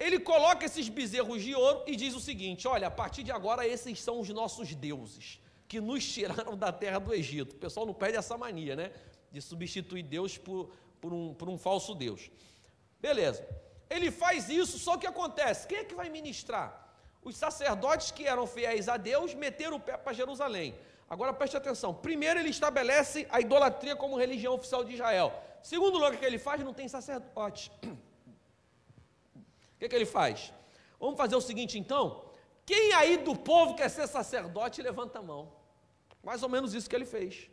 Speaker 3: ele coloca esses bezerros de ouro e diz o seguinte, olha, a partir de agora esses são os nossos deuses, que nos tiraram da terra do Egito. O pessoal não perde essa mania, né? De substituir Deus por um falso Deus. Beleza. Ele faz isso, só que acontece, quem é que vai ministrar? Os sacerdotes que eram fiéis a Deus meteram o pé para Jerusalém. Agora preste atenção, primeiro ele estabelece a idolatria como religião oficial de Israel. Segundo lugar, o que ele faz? Não tem sacerdote. O que ele faz? Vamos fazer o seguinte então, quem aí do povo quer ser sacerdote, levanta a mão. Mais ou menos isso que ele fez.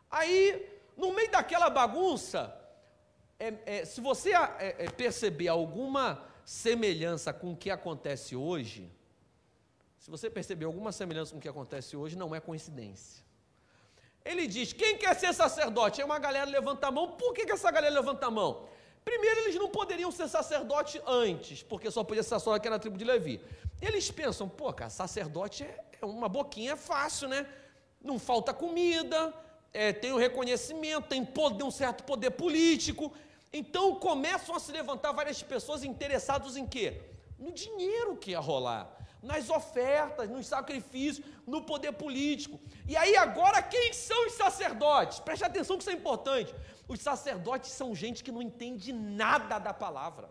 Speaker 3: Aí, no meio daquela bagunça, se você perceber alguma semelhança com o que acontece hoje, não é coincidência. Ele diz, quem quer ser sacerdote? Aí uma galera levanta a mão. Por que essa galera levanta a mão? Primeiro, eles não poderiam ser sacerdote antes, porque só podia ser sacerdote aqui na tribo de Levi. Eles pensam, pô, cara, sacerdote é uma boquinha fácil, né? Não falta comida, tem o reconhecimento, tem um certo poder político. Então começam a se levantar várias pessoas interessadas em quê? No dinheiro que ia rolar, nas ofertas, nos sacrifícios, no poder político. E aí agora quem são os sacerdotes? Preste atenção que isso é importante. Os sacerdotes são gente que não entende nada da palavra.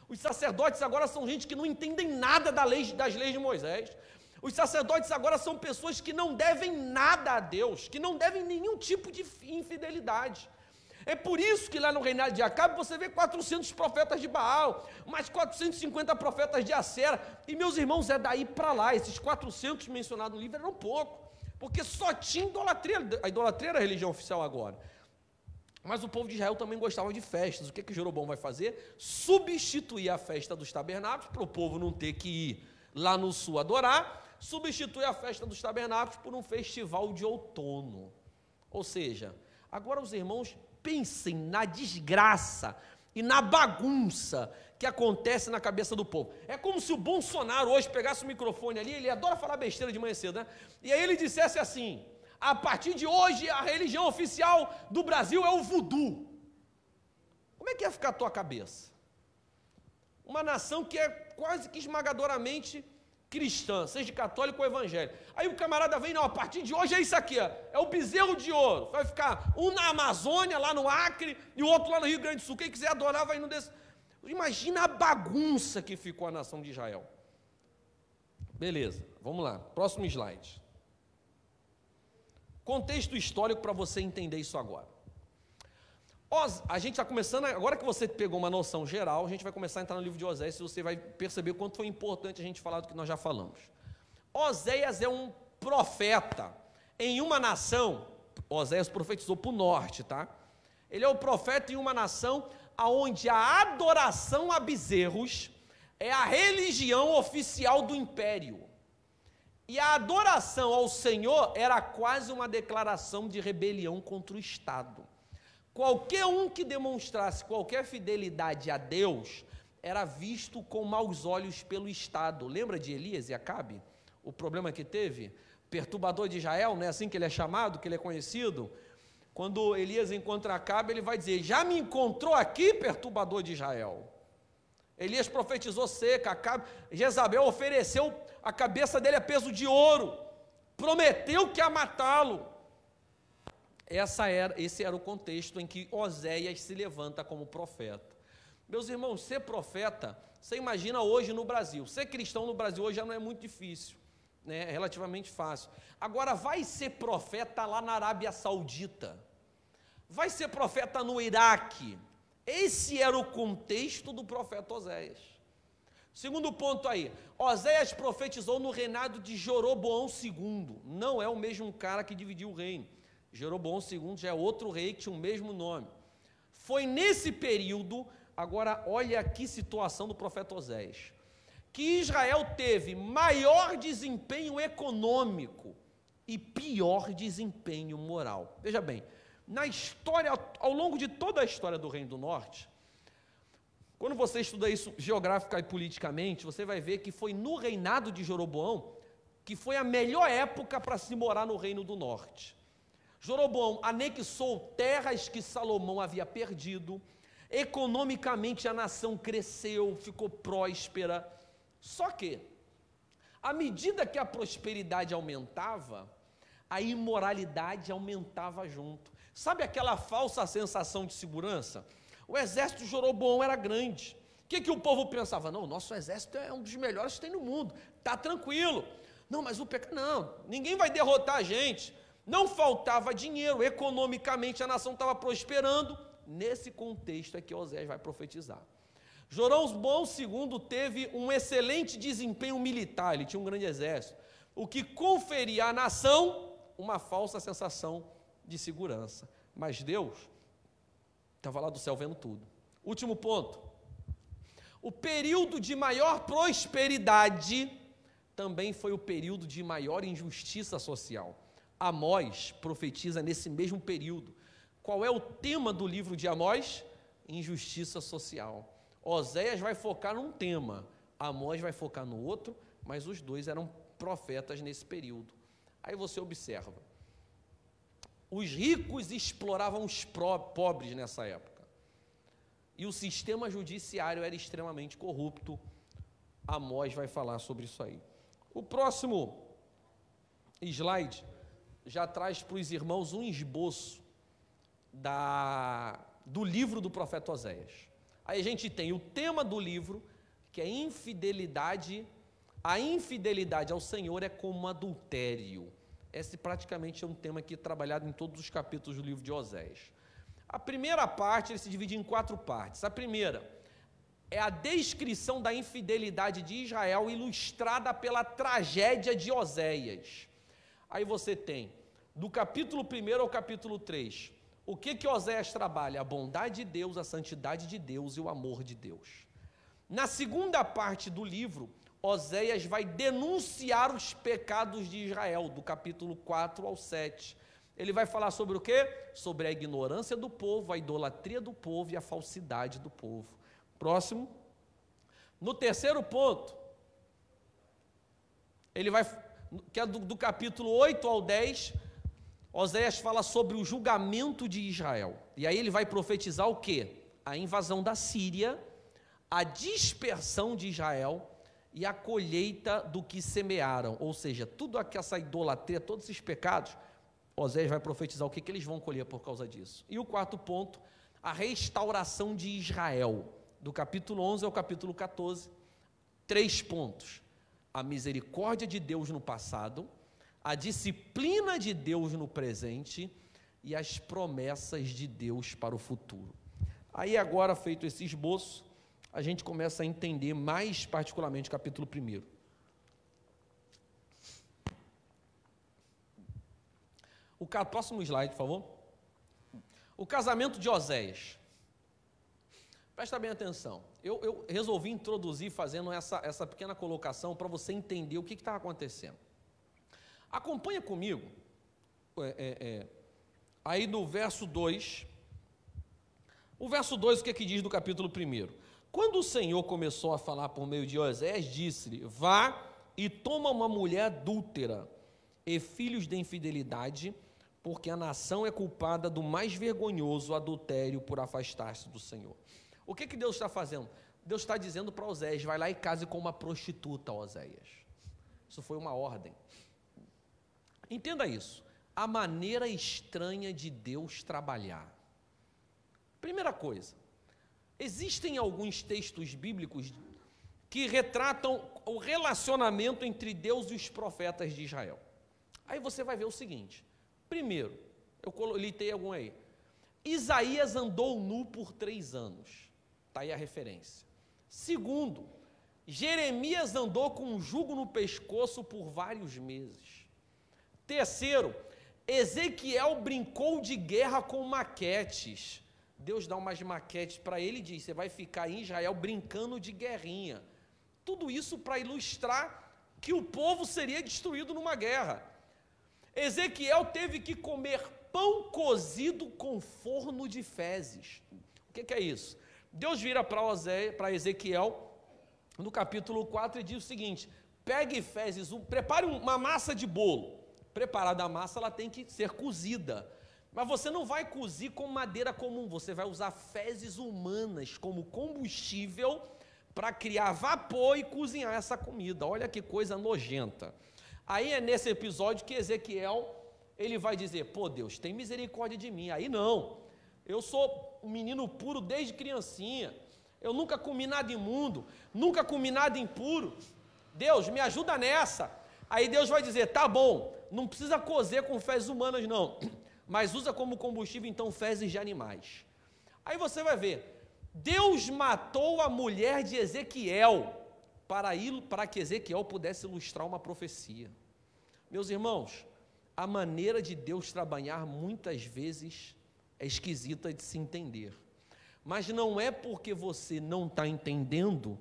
Speaker 3: Os sacerdotes agora são gente que não entendem nada das leis de Moisés. Os sacerdotes agora são pessoas que não devem nada a Deus, que não devem nenhum tipo de infidelidade. É por isso que lá no reinado de Acabe você vê 400 profetas de Baal, mais 450 profetas de Acera, e meus irmãos, é daí para lá, esses 400 mencionados no livro eram pouco, porque só tinha idolatria, a idolatria era a religião oficial agora. Mas o povo de Israel também gostava de festas. O que Jeroboão vai fazer? Substituir a festa dos tabernáculos, para o povo não ter que ir lá no sul adorar, substitui a festa dos tabernáculos por um festival de outono. Ou seja, agora os irmãos pensem na desgraça e na bagunça que acontece na cabeça do povo. É como se o Bolsonaro hoje pegasse o microfone ali, ele adora falar besteira de manhã cedo, né? E aí ele dissesse assim, a partir de hoje a religião oficial do Brasil é o voodoo. Como é que ia ficar a tua cabeça? Uma nação que é quase que esmagadoramente cristã, seja católico ou evangélico. Aí o camarada vem, não, a partir de hoje é isso aqui, ó, é o bezerro de ouro. Vai ficar um na Amazônia, lá no Acre, e o outro lá no Rio Grande do Sul. Quem quiser adorar vai no desse. Imagina a bagunça que ficou a nação de Israel. Beleza, vamos lá, próximo slide. Contexto histórico para você entender isso agora. A gente está começando, agora que você pegou uma noção geral, a gente vai começar a entrar no livro de Oséias e você vai perceber o quanto foi importante a gente falar do que nós já falamos. Oséias é um profeta em uma nação. Oséias profetizou para o norte, tá? Ele é o profeta em uma nação onde a adoração a bezerros é a religião oficial do império. E a adoração ao Senhor era quase uma declaração de rebelião contra o Estado. Qualquer um que demonstrasse qualquer fidelidade a Deus era visto com maus olhos pelo Estado. Lembra de Elias e Acabe? O problema que teve? Perturbador de Israel, não é assim que ele é chamado, que ele é conhecido? Quando Elias encontra Acabe, ele vai dizer, já me encontrou aqui, perturbador de Israel. Elias profetizou seca, Acabe, Jezabel ofereceu a cabeça dele a peso de ouro, prometeu que ia matá-lo. Esse era o contexto em que Oséias se levanta como profeta. Meus irmãos, ser profeta, você imagina hoje no Brasil, ser cristão no Brasil hoje já não é muito difícil, né? É relativamente fácil. Agora, vai ser profeta lá na Arábia Saudita, vai ser profeta no Iraque. Esse era o contexto do profeta Oséias. Segundo ponto aí, Oséias profetizou no reinado de Jeroboão II, não é o mesmo cara que dividiu o reino. Jeroboão II já é outro rei que tinha o mesmo nome. Foi nesse período, agora olha que situação do profeta Oséias, que Israel teve maior desempenho econômico e pior desempenho moral. Veja bem, na história, ao longo de toda a história do Reino do Norte, quando você estuda isso geográfica e politicamente, você vai ver que foi no reinado de Jeroboão que foi a melhor época para se morar no Reino do Norte. Jeroboão anexou terras que Salomão havia perdido, economicamente a nação cresceu, ficou próspera. Só que, à medida que a prosperidade aumentava, a imoralidade aumentava junto. Sabe aquela falsa sensação de segurança? O exército de Jeroboão era grande. O que o povo pensava? Não, o nosso exército é um dos melhores que tem no mundo, está tranquilo. Não, mas o pecado, não, ninguém vai derrotar a gente. Não faltava dinheiro, economicamente a nação estava prosperando. Nesse contexto é que Oséias vai profetizar. Jeroboão II teve um excelente desempenho militar, ele tinha um grande exército, o que conferia à nação uma falsa sensação de segurança. Mas Deus estava lá do céu vendo tudo. Último ponto. O período de maior prosperidade também foi o período de maior injustiça social. Amós profetiza nesse mesmo período. Qual é o tema do livro de Amós? Injustiça social. Oséias vai focar num tema, Amós vai focar no outro, mas os dois eram profetas nesse período. Aí você observa, os ricos exploravam os pobres nessa época, e o sistema judiciário era extremamente corrupto. Amós vai falar sobre isso aí. O próximo slide já traz para os irmãos um esboço do livro do profeta Oséias. Aí a gente tem o tema do livro, que é infidelidade. A infidelidade ao Senhor é como adultério. Esse praticamente é um tema que é trabalhado em todos os capítulos do livro de Oséias. A primeira parte, ele se divide em 4 partes. A primeira é a descrição da infidelidade de Israel, ilustrada pela tragédia de Oséias. Aí você tem, do capítulo 1 ao capítulo 3, o que Oséias trabalha? A bondade de Deus, a santidade de Deus e o amor de Deus. Na segunda parte do livro, Oséias vai denunciar os pecados de Israel, do capítulo 4 ao 7. Ele vai falar sobre o quê? Sobre a ignorância do povo, a idolatria do povo e a falsidade do povo. Próximo. No terceiro ponto, ele vai, que é do capítulo 8 ao 10, Oséias fala sobre o julgamento de Israel. E aí ele vai profetizar o quê? A invasão da Síria, a dispersão de Israel e a colheita do que semearam. Ou seja, tudo essa idolatria, todos esses pecados, Oséias vai profetizar o que eles vão colher por causa disso. E o quarto ponto, a restauração de Israel, do capítulo 11 ao capítulo 14, 3 pontos. A misericórdia de Deus no passado, a disciplina de Deus no presente e as promessas de Deus para o futuro. Aí agora, feito esse esboço, a gente começa a entender mais particularmente o capítulo 1. Próximo slide, por favor. O casamento de Oséias. Presta bem atenção. Eu resolvi introduzir fazendo essa pequena colocação para você entender o que está acontecendo. Acompanha comigo, aí no verso 2. O verso 2, o que diz do capítulo 1? Quando o Senhor começou a falar por meio de Oséias, disse-lhe: vá e toma uma mulher adúltera e filhos de infidelidade, porque a nação é culpada do mais vergonhoso adultério por afastar-se do Senhor. O que Deus está fazendo? Deus está dizendo para Oséias: vai lá e case com uma prostituta, Oséias. Isso foi uma ordem. Entenda isso. A maneira estranha de Deus trabalhar. Primeira coisa, existem alguns textos bíblicos que retratam o relacionamento entre Deus e os profetas de Israel. Aí você vai ver o seguinte. Primeiro, eu litei algum aí. Isaías andou nu por 3 anos. Está aí a referência. Segundo, Jeremias andou com um jugo no pescoço por vários meses. Terceiro, Ezequiel brincou de guerra com maquetes. Deus dá umas maquetes para ele e diz: você vai ficar em Israel brincando de guerrinha. Tudo isso para ilustrar que o povo seria destruído numa guerra. Ezequiel teve que comer pão cozido com forno de fezes. O que é isso? Deus vira para Ezequiel, no capítulo 4, e diz o seguinte: pegue fezes, prepare uma massa de bolo. Preparada a massa, ela tem que ser cozida. Mas você não vai cozir com madeira comum, você vai usar fezes humanas como combustível para criar vapor e cozinhar essa comida. Olha que coisa nojenta. Aí é nesse episódio que Ezequiel, ele vai dizer: pô, Deus, tem misericórdia de mim. Aí não, eu sou um menino puro desde criancinha, eu nunca comi nada imundo, nunca comi nada impuro. Deus, me ajuda nessa. Aí Deus vai dizer: tá bom, não precisa cozer com fezes humanas não, mas usa como combustível então fezes de animais. Aí você vai ver, Deus matou a mulher de Ezequiel para que Ezequiel pudesse ilustrar uma profecia. Meus irmãos, a maneira de Deus trabalhar muitas vezes é esquisita de se entender, mas não é porque você não está entendendo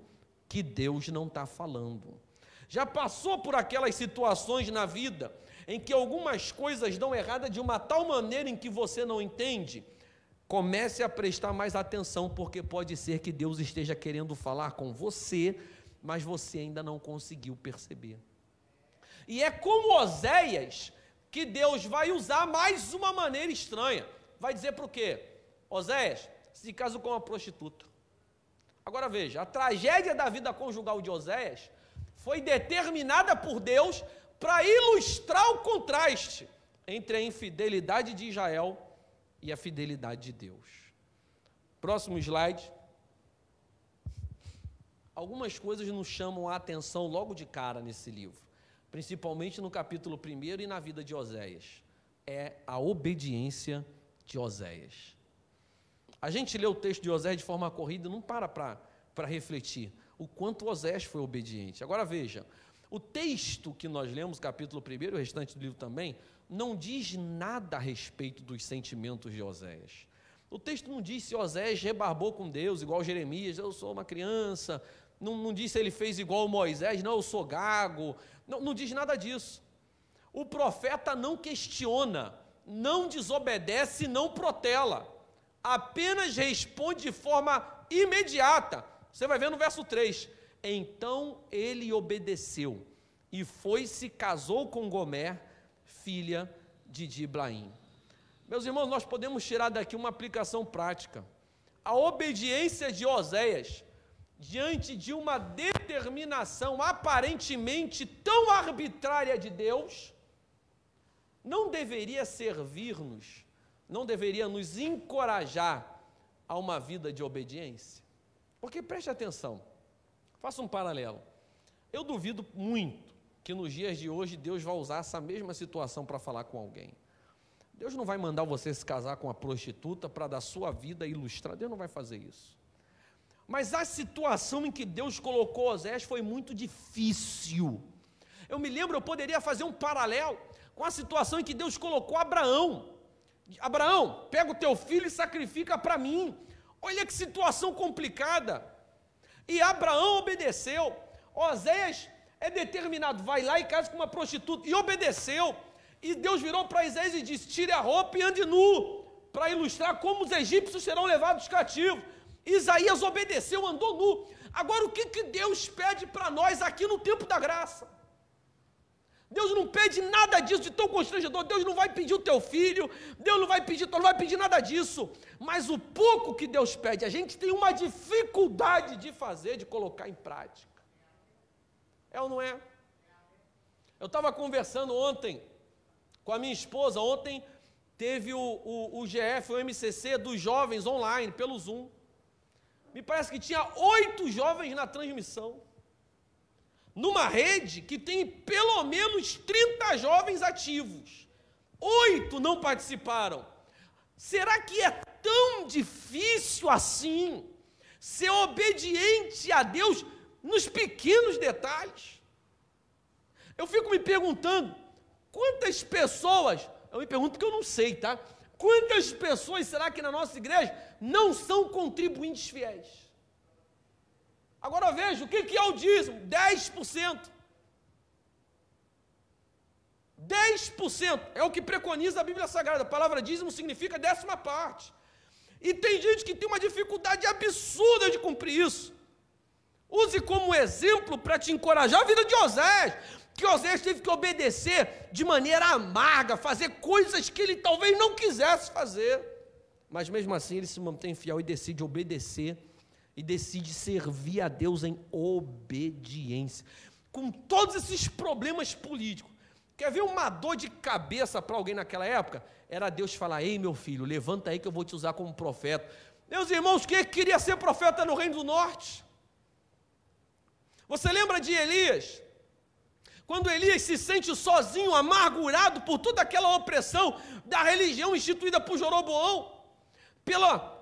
Speaker 3: que Deus não está falando. Já passou por aquelas situações na vida em que algumas coisas dão errada de uma tal maneira em que você não entende? Comece a prestar mais atenção, porque pode ser que Deus esteja querendo falar com você, mas você ainda não conseguiu perceber. E é como Oséias que Deus vai usar mais uma maneira estranha. Vai dizer para o quê? Oséias, se casa com uma prostituta. Agora veja, a tragédia da vida conjugal de Oséias foi determinada por Deus para ilustrar o contraste entre a infidelidade de Israel e a fidelidade de Deus. Próximo slide. Algumas coisas nos chamam a atenção logo de cara nesse livro, principalmente no capítulo 1 e na vida de Oséias. É a obediência de Oséias. A gente lê o texto de Oséias de forma corrida e não para refletir o quanto Oséias foi obediente. Agora veja, o texto que nós lemos, capítulo 1 e o restante do livro também, não diz nada a respeito dos sentimentos de Oséias. O texto não diz se Oséias rebarbou com Deus, igual Jeremias: eu sou uma criança. Não diz se ele fez igual Moisés: não, eu sou gago. Não diz nada disso. O profeta não questiona, não desobedece, não protela. Apenas responde de forma imediata. Você vai ver no verso 3. Então ele obedeceu e foi-se casou com Gomer, filha de Diblaim. Meus irmãos, nós podemos tirar daqui uma aplicação prática. A obediência de Oséias diante de uma determinação aparentemente tão arbitrária de Deus, não deveria servir-nos, não deveria nos encorajar a uma vida de obediência? Porque preste atenção, faça um paralelo. Eu duvido muito que nos dias de hoje Deus vai usar essa mesma situação para falar com alguém. Deus não vai mandar você se casar com uma prostituta para dar sua vida ilustrar. Deus não vai fazer isso. Mas a situação em que Deus colocou Oséias foi muito difícil. Eu me lembro, eu poderia fazer um paralelo com a situação em que Deus colocou Abraão. Abraão, pega o teu filho e sacrifica para mim. Olha que situação complicada. E Abraão obedeceu. Oséias é determinado, vai lá e casa com uma prostituta. E obedeceu. E Deus virou para Isaías e disse: tire a roupa e ande nu, para ilustrar como os egípcios serão levados cativos. Isaías obedeceu, andou nu. Agora, o que Deus pede para nós aqui no tempo da graça? Deus não pede nada disso de tão constrangedor. Deus não vai pedir o teu filho, Deus não vai pedir nada disso. Mas o pouco que Deus pede, a gente tem uma dificuldade de fazer, de colocar em prática. É ou não é? Eu estava conversando ontem com a minha esposa. Ontem teve o GF, o MCC dos jovens online, pelo Zoom. Me parece que tinha 8 jovens na transmissão. Numa rede que tem pelo menos 30 jovens ativos. 8 não participaram. Será que é tão difícil assim ser obediente a Deus nos pequenos detalhes? Eu fico me perguntando, quantas pessoas, eu me pergunto que eu não sei, tá? Quantas pessoas será que na nossa igreja não são contribuintes fiéis? Agora veja, o que é o dízimo? 10%. 10% é o que preconiza a Bíblia Sagrada. A palavra dízimo significa 10ª parte. E tem gente que tem uma dificuldade absurda de cumprir isso. Use como exemplo para te encorajar a vida de Oséias, que Oséias teve que obedecer de maneira amarga, fazer coisas que ele talvez não quisesse fazer, mas mesmo assim ele se mantém fiel e decide obedecer, e decide servir a Deus em obediência, com todos esses problemas políticos. Quer ver uma dor de cabeça para alguém naquela época? Era Deus falar: ei, meu filho, levanta aí que eu vou te usar como profeta. Meus irmãos, quem queria ser profeta no Reino do Norte? Você lembra de Elias? Quando Elias se sente sozinho, amargurado por toda aquela opressão da religião instituída por Jeroboão, pela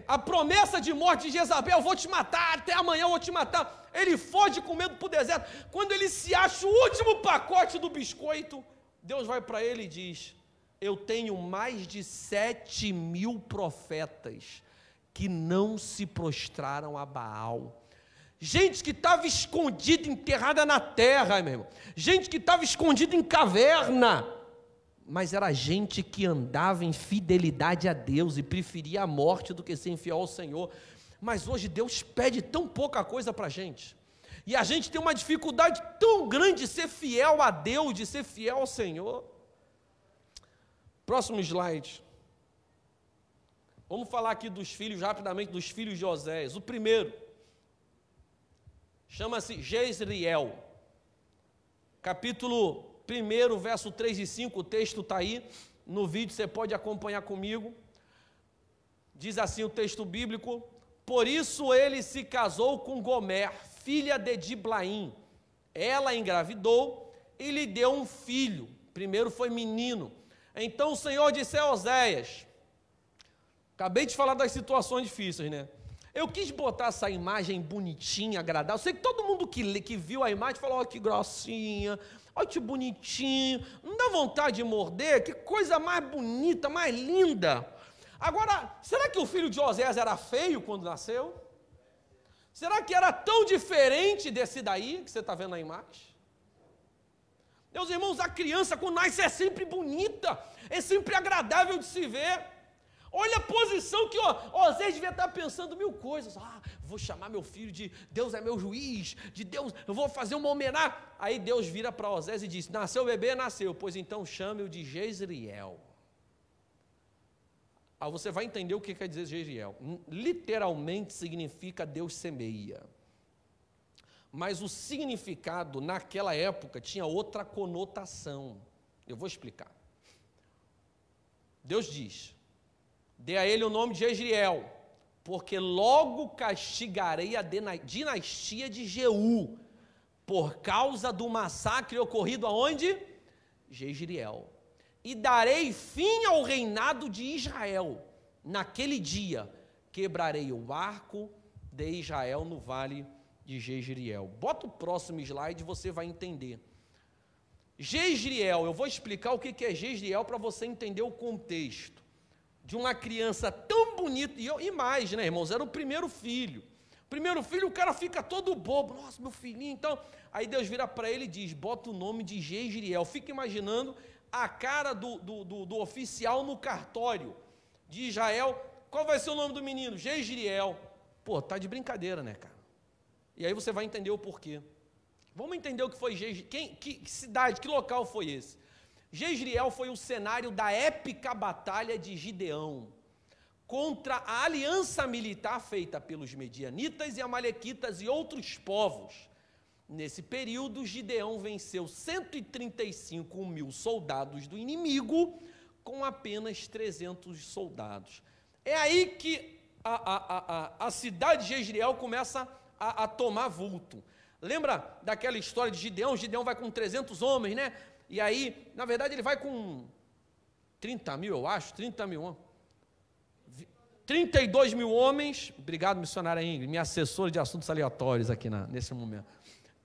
Speaker 3: a promessa de morte de Jezabel: vou te matar, até amanhã eu vou te matar. Ele foge com medo para o deserto. Quando ele se acha o último pacote do biscoito, Deus vai para ele e diz: eu tenho mais de 7.000 profetas que não se prostraram a Baal. Gente que estava escondida, enterrada na terra, meu irmão. Gente que estava escondida em caverna. Mas era gente que andava em fidelidade a Deus e preferia a morte do que ser infiel ao Senhor. Mas hoje Deus pede tão pouca coisa para a gente. E a gente tem uma dificuldade tão grande de ser fiel a Deus, de ser fiel ao Senhor. Próximo slide. Vamos falar aqui dos filhos, rapidamente, dos filhos de Oséias. O primeiro chama-se Jezreel. Capítulo 1, verso 3 e 5, o texto está aí, no vídeo você pode acompanhar comigo. Diz assim o texto bíblico: por isso ele se casou com Gomer, filha de Diblaim. Ela engravidou e lhe deu um filho. Primeiro foi menino. Então o Senhor disse a Oséias, acabei de falar das situações difíceis, né? Eu quis botar essa imagem bonitinha, agradável. Eu sei que todo mundo que viu a imagem falou: olha que grossinha, olha que bonitinho, não dá vontade de morder? Que coisa mais bonita, mais linda. Agora, será que o filho de Oséias era feio quando nasceu? Será que era tão diferente desse daí que você está vendo na imagem? Meus irmãos, a criança quando nasce é sempre bonita, é sempre agradável de se ver. Olha a posição que Oséias devia estar pensando 1000 coisas. Vou chamar meu filho de Deus é meu juiz, de Deus, eu vou fazer uma homenagem. Aí Deus vira para Oséias e diz: nasceu o bebê? Nasceu, pois então chame-o de Jezreel. Aí você vai entender o que quer dizer Jezreel. Literalmente significa Deus semeia. Mas o significado naquela época tinha outra conotação. Eu vou explicar. Deus diz: dê a ele o nome de Jezreel, porque logo castigarei a dinastia de Jeú, por causa do massacre ocorrido aonde? Jezreel. E darei fim ao reinado de Israel. Naquele dia, quebrarei o arco de Israel no vale de Jezreel. Bota o próximo slide e você vai entender. Jezreel, eu vou explicar o que é Jezreel para você entender o contexto. De uma criança tão bonita, e mais, né, irmãos? Era o primeiro filho. Primeiro filho, o cara fica todo bobo. Nossa, meu filhinho, então. Aí Deus vira para ele e diz: bota o nome de Jezreel. Fica imaginando a cara do oficial no cartório de Israel. Qual vai ser o nome do menino? Jezreel. Pô, tá de brincadeira, né, cara? E aí você vai entender o porquê. Vamos entender o que foi Jezreel. Que cidade, que local foi esse? Jezreel foi o cenário da épica batalha de Gideão contra a aliança militar feita pelos medianitas e amalequitas e outros povos. Nesse período, Gideão venceu 135 mil soldados do inimigo com apenas 300 soldados. É aí que a cidade de Jezreel começa a tomar vulto. Lembra daquela história de Gideão? Gideão vai com 300 homens, né? E aí, na verdade, ele vai com 30 mil, eu acho, 30 mil. 32 mil homens. Obrigado, missionária Ingrid, minha assessora de assuntos aleatórios aqui nesse momento.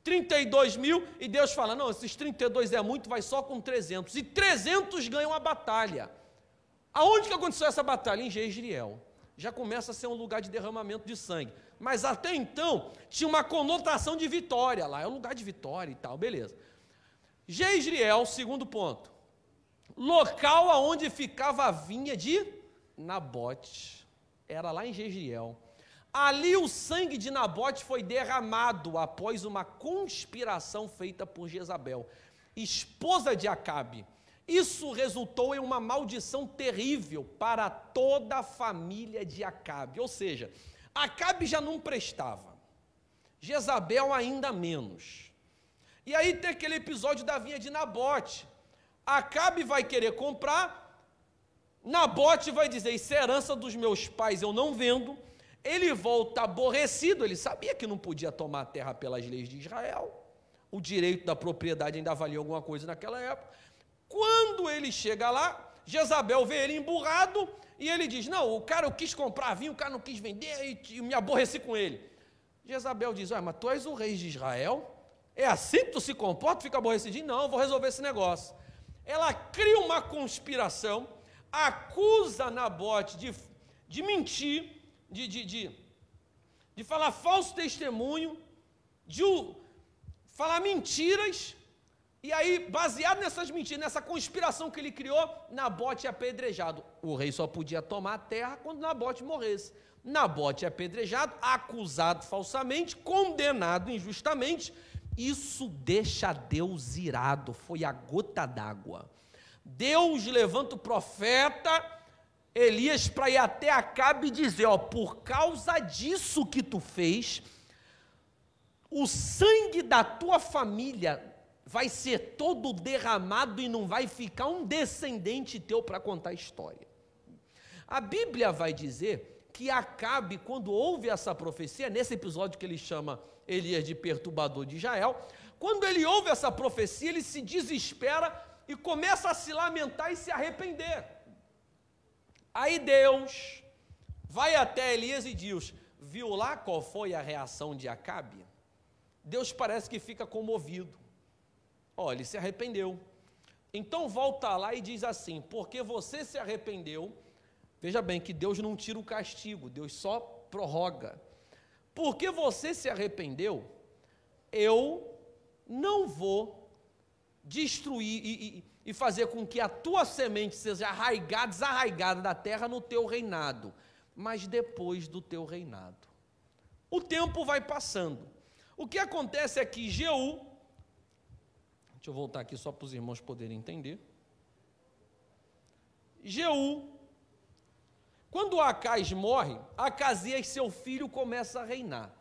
Speaker 3: 32 mil, e Deus fala: não, esses 32 é muito, vai só com 300. E 300 ganham a batalha. Aonde que aconteceu essa batalha? Em Jezreel. Já começa a ser um lugar de derramamento de sangue. Mas até então, tinha uma conotação de vitória lá. É um lugar de vitória e tal, beleza. Jezreel, segundo ponto. Local aonde ficava a vinha de Nabote. Era lá em Jezreel. Ali o sangue de Nabote foi derramado após uma conspiração feita por Jezabel, esposa de Acabe. Isso resultou em uma maldição terrível para toda a família de Acabe. Ou seja, Acabe já não prestava, Jezabel ainda menos. E aí tem aquele episódio da vinha de Nabote. Acabe vai querer comprar, Nabote vai dizer: isso é herança dos meus pais, eu não vendo. Ele volta aborrecido, ele sabia que não podia tomar a terra pelas leis de Israel, o direito da propriedade ainda valia alguma coisa naquela época. Quando ele chega lá, Jezabel vê ele emburrado, e ele diz: não, o cara eu quis comprar vinho, o cara não quis vender, e me aborreci com ele. Jezabel diz: mas tu és o rei de Israel? É assim que tu se comporta, fica aborrecidinho? Não, eu vou resolver esse negócio. Ela cria uma conspiração, acusa Nabote de mentir, de falar falso testemunho, de falar mentiras, e aí, baseado nessas mentiras, nessa conspiração que ele criou, Nabote é apedrejado. O rei só podia tomar a terra quando Nabote morresse. Nabote é apedrejado, acusado falsamente, condenado injustamente. Isso deixa Deus irado, foi a gota d'água. Deus levanta o profeta Elias para ir até Acabe e dizer: por causa disso que tu fez, o sangue da tua família vai ser todo derramado e não vai ficar um descendente teu para contar a história. A Bíblia vai dizer que Acabe, quando ouve essa profecia, nesse episódio que ele chama Elias de perturbador de Israel, quando ele ouve essa profecia, ele se desespera e começa a se lamentar e se arrepender. Aí Deus vai até Elias e diz: viu lá qual foi a reação de Acabe? Deus parece que fica comovido. Ele se arrependeu. Então volta lá e diz assim: porque você se arrependeu, veja bem que Deus não tira o castigo, Deus só prorroga. Porque você se arrependeu, eu não vou destruir e fazer com que a tua semente seja desarraigada da terra no teu reinado, mas depois do teu reinado. O tempo vai passando. O que acontece é que Jeú, deixa eu voltar aqui só para os irmãos poderem entender. Jeú, Quando Acais morre, Acasias, seu filho, começa a reinar.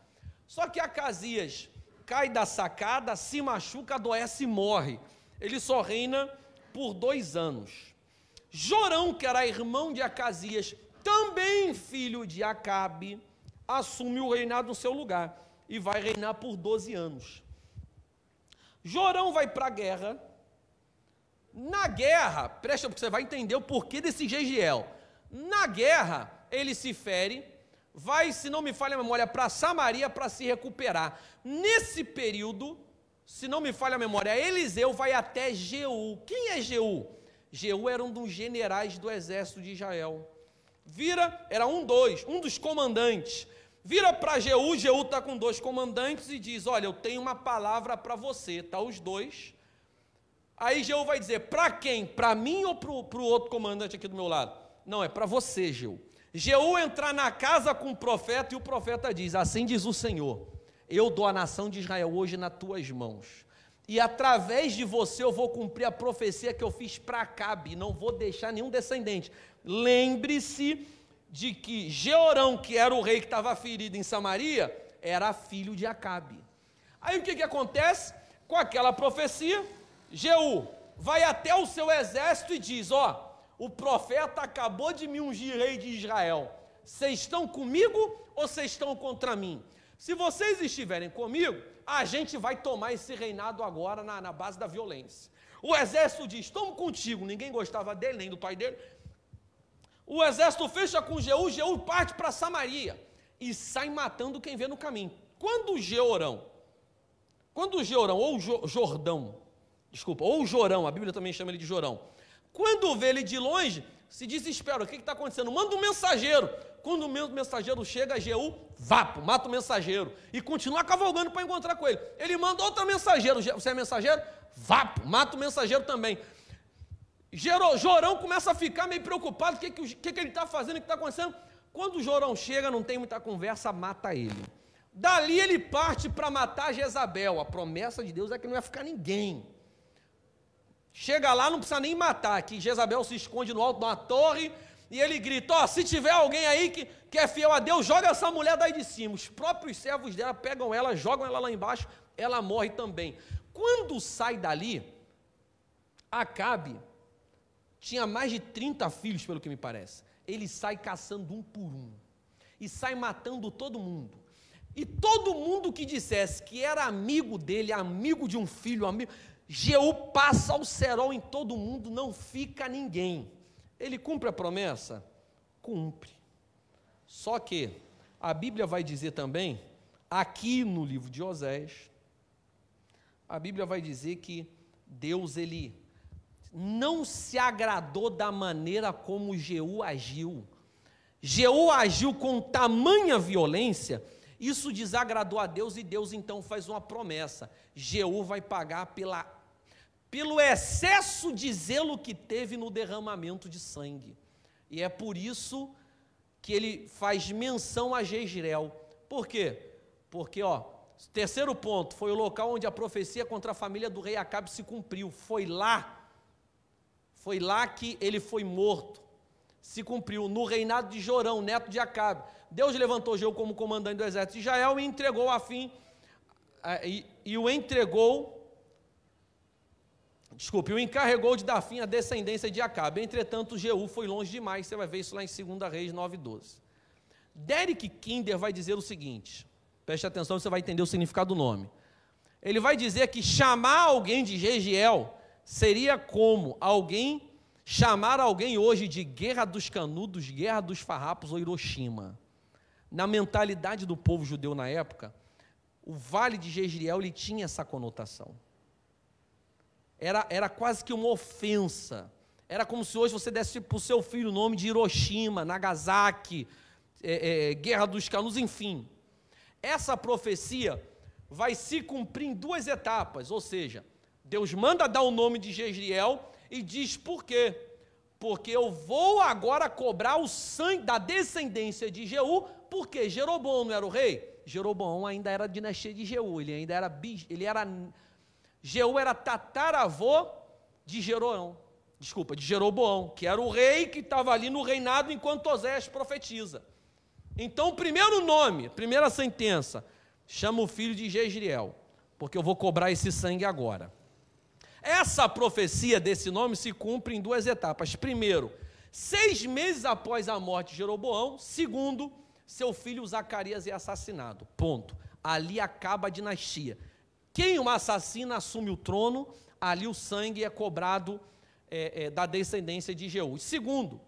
Speaker 3: Só que Acasias cai da sacada, se machuca, adoece e morre. Ele só reina por 2 anos. Jorão, que era irmão de Acasias, também filho de Acabe, assume o reinado no seu lugar e vai reinar por 12 anos. Jorão vai para a guerra. Na guerra, presta porque você vai entender o porquê desse Jeziel. Na guerra, ele se fere, vai, se não me falha a memória, para Samaria para se recuperar. Nesse período, se não me falha a memória, Eliseu vai até Jeú. Quem é Jeú? Jeú era um dos generais do exército de Israel. Era um dos comandantes. Vira para Jeú, Jeú está com 2 comandantes e diz, olha, eu tenho uma palavra para você, tá os 2. Aí Jeú vai dizer, para quem? Para mim ou para o outro comandante aqui do meu lado? Não, é para você, Jeú. Jeú entrar na casa com o profeta e o profeta diz, assim diz o Senhor, eu dou a nação de Israel hoje nas tuas mãos. E através de você eu vou cumprir a profecia que eu fiz para Acabe, não vou deixar nenhum descendente. Lembre-se de que Jeorão, que era o rei que estava ferido em Samaria, era filho de Acabe. Aí o que acontece? Com aquela profecia, Jeú vai até o seu exército e diz, o profeta acabou de me ungir rei de Israel, vocês estão comigo ou vocês estão contra mim? Se vocês estiverem comigo, a gente vai tomar esse reinado agora na base da violência. O exército diz, estamos contigo, ninguém gostava dele, nem do pai dele. O exército fecha com Jeú, Jeú parte para Samaria e sai matando quem vê no caminho. Quando Jorão, ou Jordão, desculpa, ou Jorão, a Bíblia também chama ele de Jorão, quando vê ele de longe, se desespera, o que está acontecendo? Manda um mensageiro. Quando o mensageiro chega, Jeú, mata o mensageiro e continua cavalgando para encontrar com ele. Ele manda outro mensageiro, você é mensageiro? Mata o mensageiro também. Jorão começa a ficar meio preocupado, o que ele está fazendo, o que está acontecendo. Quando o Jorão chega, não tem muita conversa, mata ele. Dali ele parte para matar Jezabel. A promessa de Deus é que não ia ficar ninguém. Chega lá, não precisa nem matar, que Jezabel se esconde no alto de uma torre, e ele grita, se tiver alguém aí que é fiel a Deus, joga essa mulher daí de cima. Os próprios servos dela pegam ela, jogam ela lá embaixo, ela morre também. Quando sai dali, Acabe tinha mais de 30 filhos, pelo que me parece. Ele sai caçando um por um, e sai matando todo mundo. E todo mundo que dissesse que era amigo dele, amigo de um filho, amigo... Jeú passa o cerol em todo mundo, não fica ninguém. Ele cumpre a promessa? Cumpre. Só que a Bíblia vai dizer também, aqui no livro de Oséias, a Bíblia vai dizer que Deus, ele não se agradou da maneira como Jeú agiu. Jeú agiu com tamanha violência, isso desagradou a Deus e Deus então faz uma promessa. Jeú vai pagar pelo excesso de zelo que teve no derramamento de sangue. E é por isso que ele faz menção a Jezreel. Por quê? Porque, terceiro ponto, foi o local onde a profecia contra a família do rei Acabe se cumpriu. Foi lá que ele foi morto. Se cumpriu no reinado de Jorão, neto de Acabe. Deus levantou Jeú como comandante do exército de Israel e entregou a fim, o encarregou de dar fim à descendência de Acabe. Entretanto, Jeú foi longe demais, você vai ver isso lá em 2 Reis 9:12. Derek Kinder vai dizer o seguinte, preste atenção, você vai entender o significado do nome. Ele vai dizer que chamar alguém de Jeziel seria como chamar alguém hoje de Guerra dos Canudos, Guerra dos Farrapos ou Hiroshima. Na mentalidade do povo judeu na época, o vale de Jezreel ele tinha essa conotação. Era quase que uma ofensa. Era como se hoje você desse para o seu filho o nome de Hiroshima, Nagasaki, Guerra dos Canudos, enfim. Essa profecia vai se cumprir em 2 etapas, ou seja, Deus manda dar o nome de Jezreel e diz por quê? Porque eu vou agora cobrar o sangue da descendência de Jeú, porque Jeroboão não era o rei? Jeroboão ainda era a dinastia de Jeú, Jeú era tataravô de Jeroão. de Jeroboão, que era o rei que estava ali no reinado enquanto Oséias profetiza. Então, o primeiro nome, primeira sentença, chama o filho de Jezreel, porque eu vou cobrar esse sangue agora. Essa profecia desse nome se cumpre em duas etapas. Primeiro, 6 meses após a morte de Jeroboão. Segundo, seu filho Zacarias é assassinado. Ponto. Ali acaba a dinastia. Quem o assassina assume o trono, ali o sangue é cobrado da descendência de Jeú. Segundo,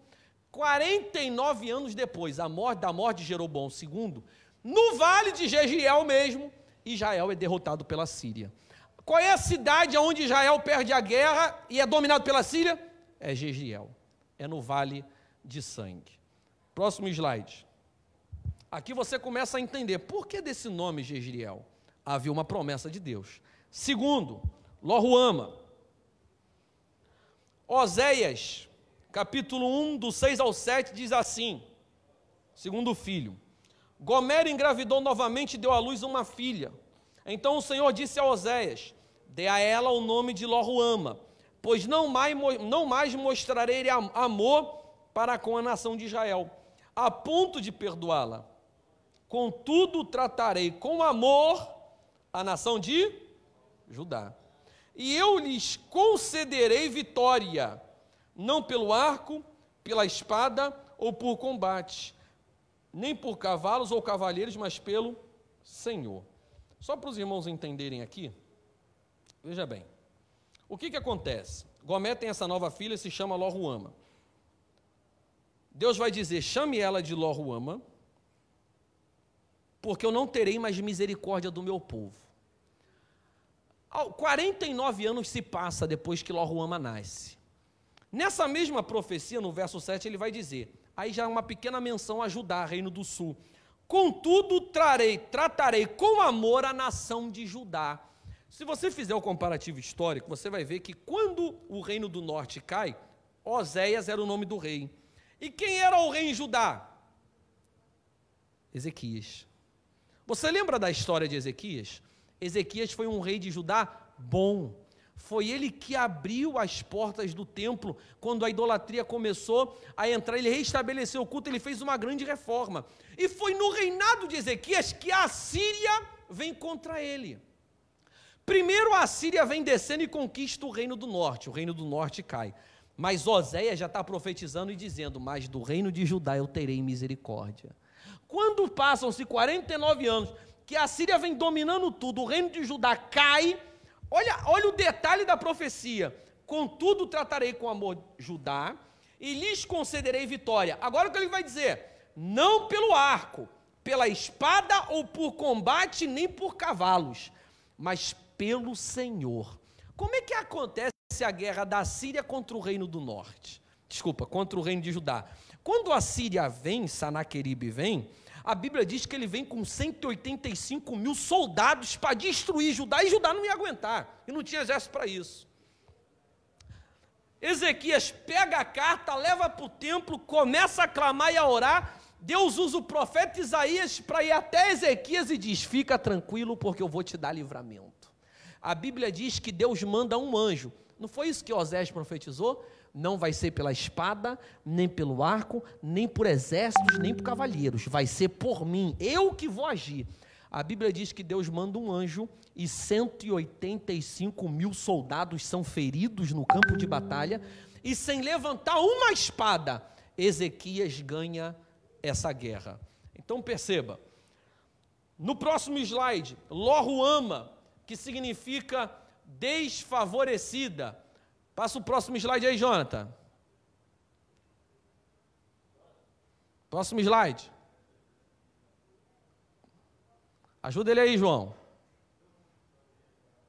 Speaker 3: 49 anos depois da morte de Jeroboão II, no vale de Jezreel mesmo, Israel é derrotado pela Síria. Qual é a cidade onde Israel perde a guerra e é dominado pela Síria? É Jezreel. É no vale de sangue. Próximo slide. Aqui você começa a entender por que desse nome Jezreel. Havia uma promessa de Deus. Segundo, Lo-ruama. Oséias, capítulo 1, do 6 ao 7, diz assim, segundo filho, Gomer engravidou novamente e deu à luz uma filha. Então o Senhor disse a Oséias, dê a ela o nome de Lo-ruama, pois não mais mostrarei amor para com a nação de Israel, a ponto de perdoá-la. Contudo, tratarei com amor a nação de Judá. E eu lhes concederei vitória, não pelo arco, pela espada ou por combate, nem por cavalos ou cavaleiros, mas pelo Senhor. Só para os irmãos entenderem aqui, veja bem, o que acontece? Gomer tem essa nova filha, se chama Lo-ruama. Deus vai dizer, chame ela de Lo-ruama, porque eu não terei mais misericórdia do meu povo. 49 anos se passa depois que Lo-ruama nasce. Nessa mesma profecia, no verso 7, ele vai dizer, aí já uma pequena menção a Judá, reino do sul. Contudo, tratarei com amor a nação de Judá. Se você fizer o comparativo histórico, você vai ver que quando o reino do norte cai, Oséias era o nome do rei. E quem era o rei em Judá? Ezequias. Você lembra da história de Ezequias? Ezequias foi um rei de Judá bom. Foi ele que abriu as portas do templo quando a idolatria começou a entrar. Ele reestabeleceu o culto, ele fez uma grande reforma. E foi no reinado de Ezequias que a Síria vem contra ele. Primeiro a Síria vem descendo e conquista o reino do norte. O reino do norte cai. Mas Oséias já está profetizando e dizendo, mas do reino de Judá eu terei misericórdia. Quando passam-se 49 anos, que a Síria vem dominando tudo, o reino de Judá cai, olha o detalhe da profecia, contudo tratarei com amor Judá, e lhes concederei vitória. Agora o que ele vai dizer? Não pelo arco, pela espada ou por combate, nem por cavalos, mas pelo Senhor. Como é que acontece a guerra da Síria contra o reino do norte? Contra o reino de Judá. Quando a Síria vem, Sanaqueribe vem, a Bíblia diz que ele vem com 185 mil soldados para destruir Judá, e Judá não ia aguentar, e não tinha exército para isso. Ezequias pega a carta, leva para o templo, começa a clamar e a orar, Deus usa o profeta Isaías para ir até Ezequias e diz, fica tranquilo porque eu vou te dar livramento. A Bíblia diz que Deus manda um anjo, não foi isso que Oséias profetizou? Não vai ser pela espada, nem pelo arco, nem por exércitos, nem por cavalheiros. Vai ser por mim, eu que vou agir. A Bíblia diz que Deus manda um anjo e 185 mil soldados são feridos no campo de batalha. E sem levantar uma espada, Ezequias ganha essa guerra. Então perceba, no próximo slide, Lo-ruama, que significa desfavorecida. Passa o próximo slide aí, Jonathan. Próximo slide. Ajuda ele aí, João.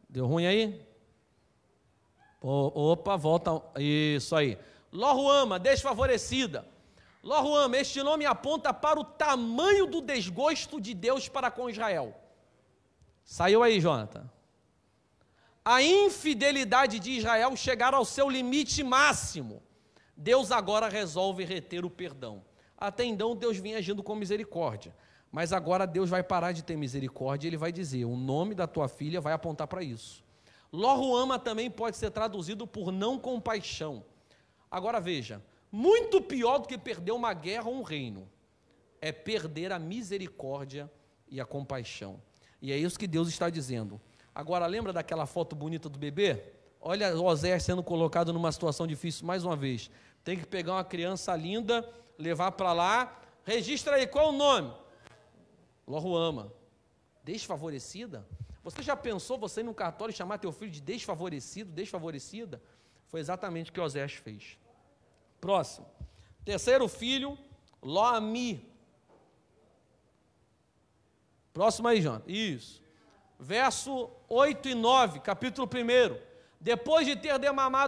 Speaker 3: Deu ruim aí? Opa, volta. Isso aí. Lo-ruama, desfavorecida. Lo-ruama, este nome aponta para o tamanho do desgosto de Deus para com Israel. Saiu aí, Jonathan. A infidelidade de Israel chegará ao seu limite máximo. Deus agora resolve reter o perdão. Até então Deus vinha agindo com misericórdia, mas agora Deus vai parar de ter misericórdia e Ele vai dizer, o nome da tua filha vai apontar para isso. Lo-ruama também pode ser traduzido por não compaixão. Agora veja, muito pior do que perder uma guerra ou um reino, é perder a misericórdia e a compaixão. E é isso que Deus está dizendo. Agora, lembra daquela foto bonita do bebê? Olha Oséias sendo colocado numa situação difícil mais uma vez. Tem que pegar uma criança linda, levar para lá. Registra aí, qual é o nome? Loruama. Desfavorecida? Você já pensou você ir num cartório e chamar teu filho de desfavorecido, desfavorecida? Foi exatamente o que Oséias fez. Próximo. Terceiro filho, Lo-Ami. Próximo aí, João. Isso. Verso 8 e 9, capítulo 1. Depois de ter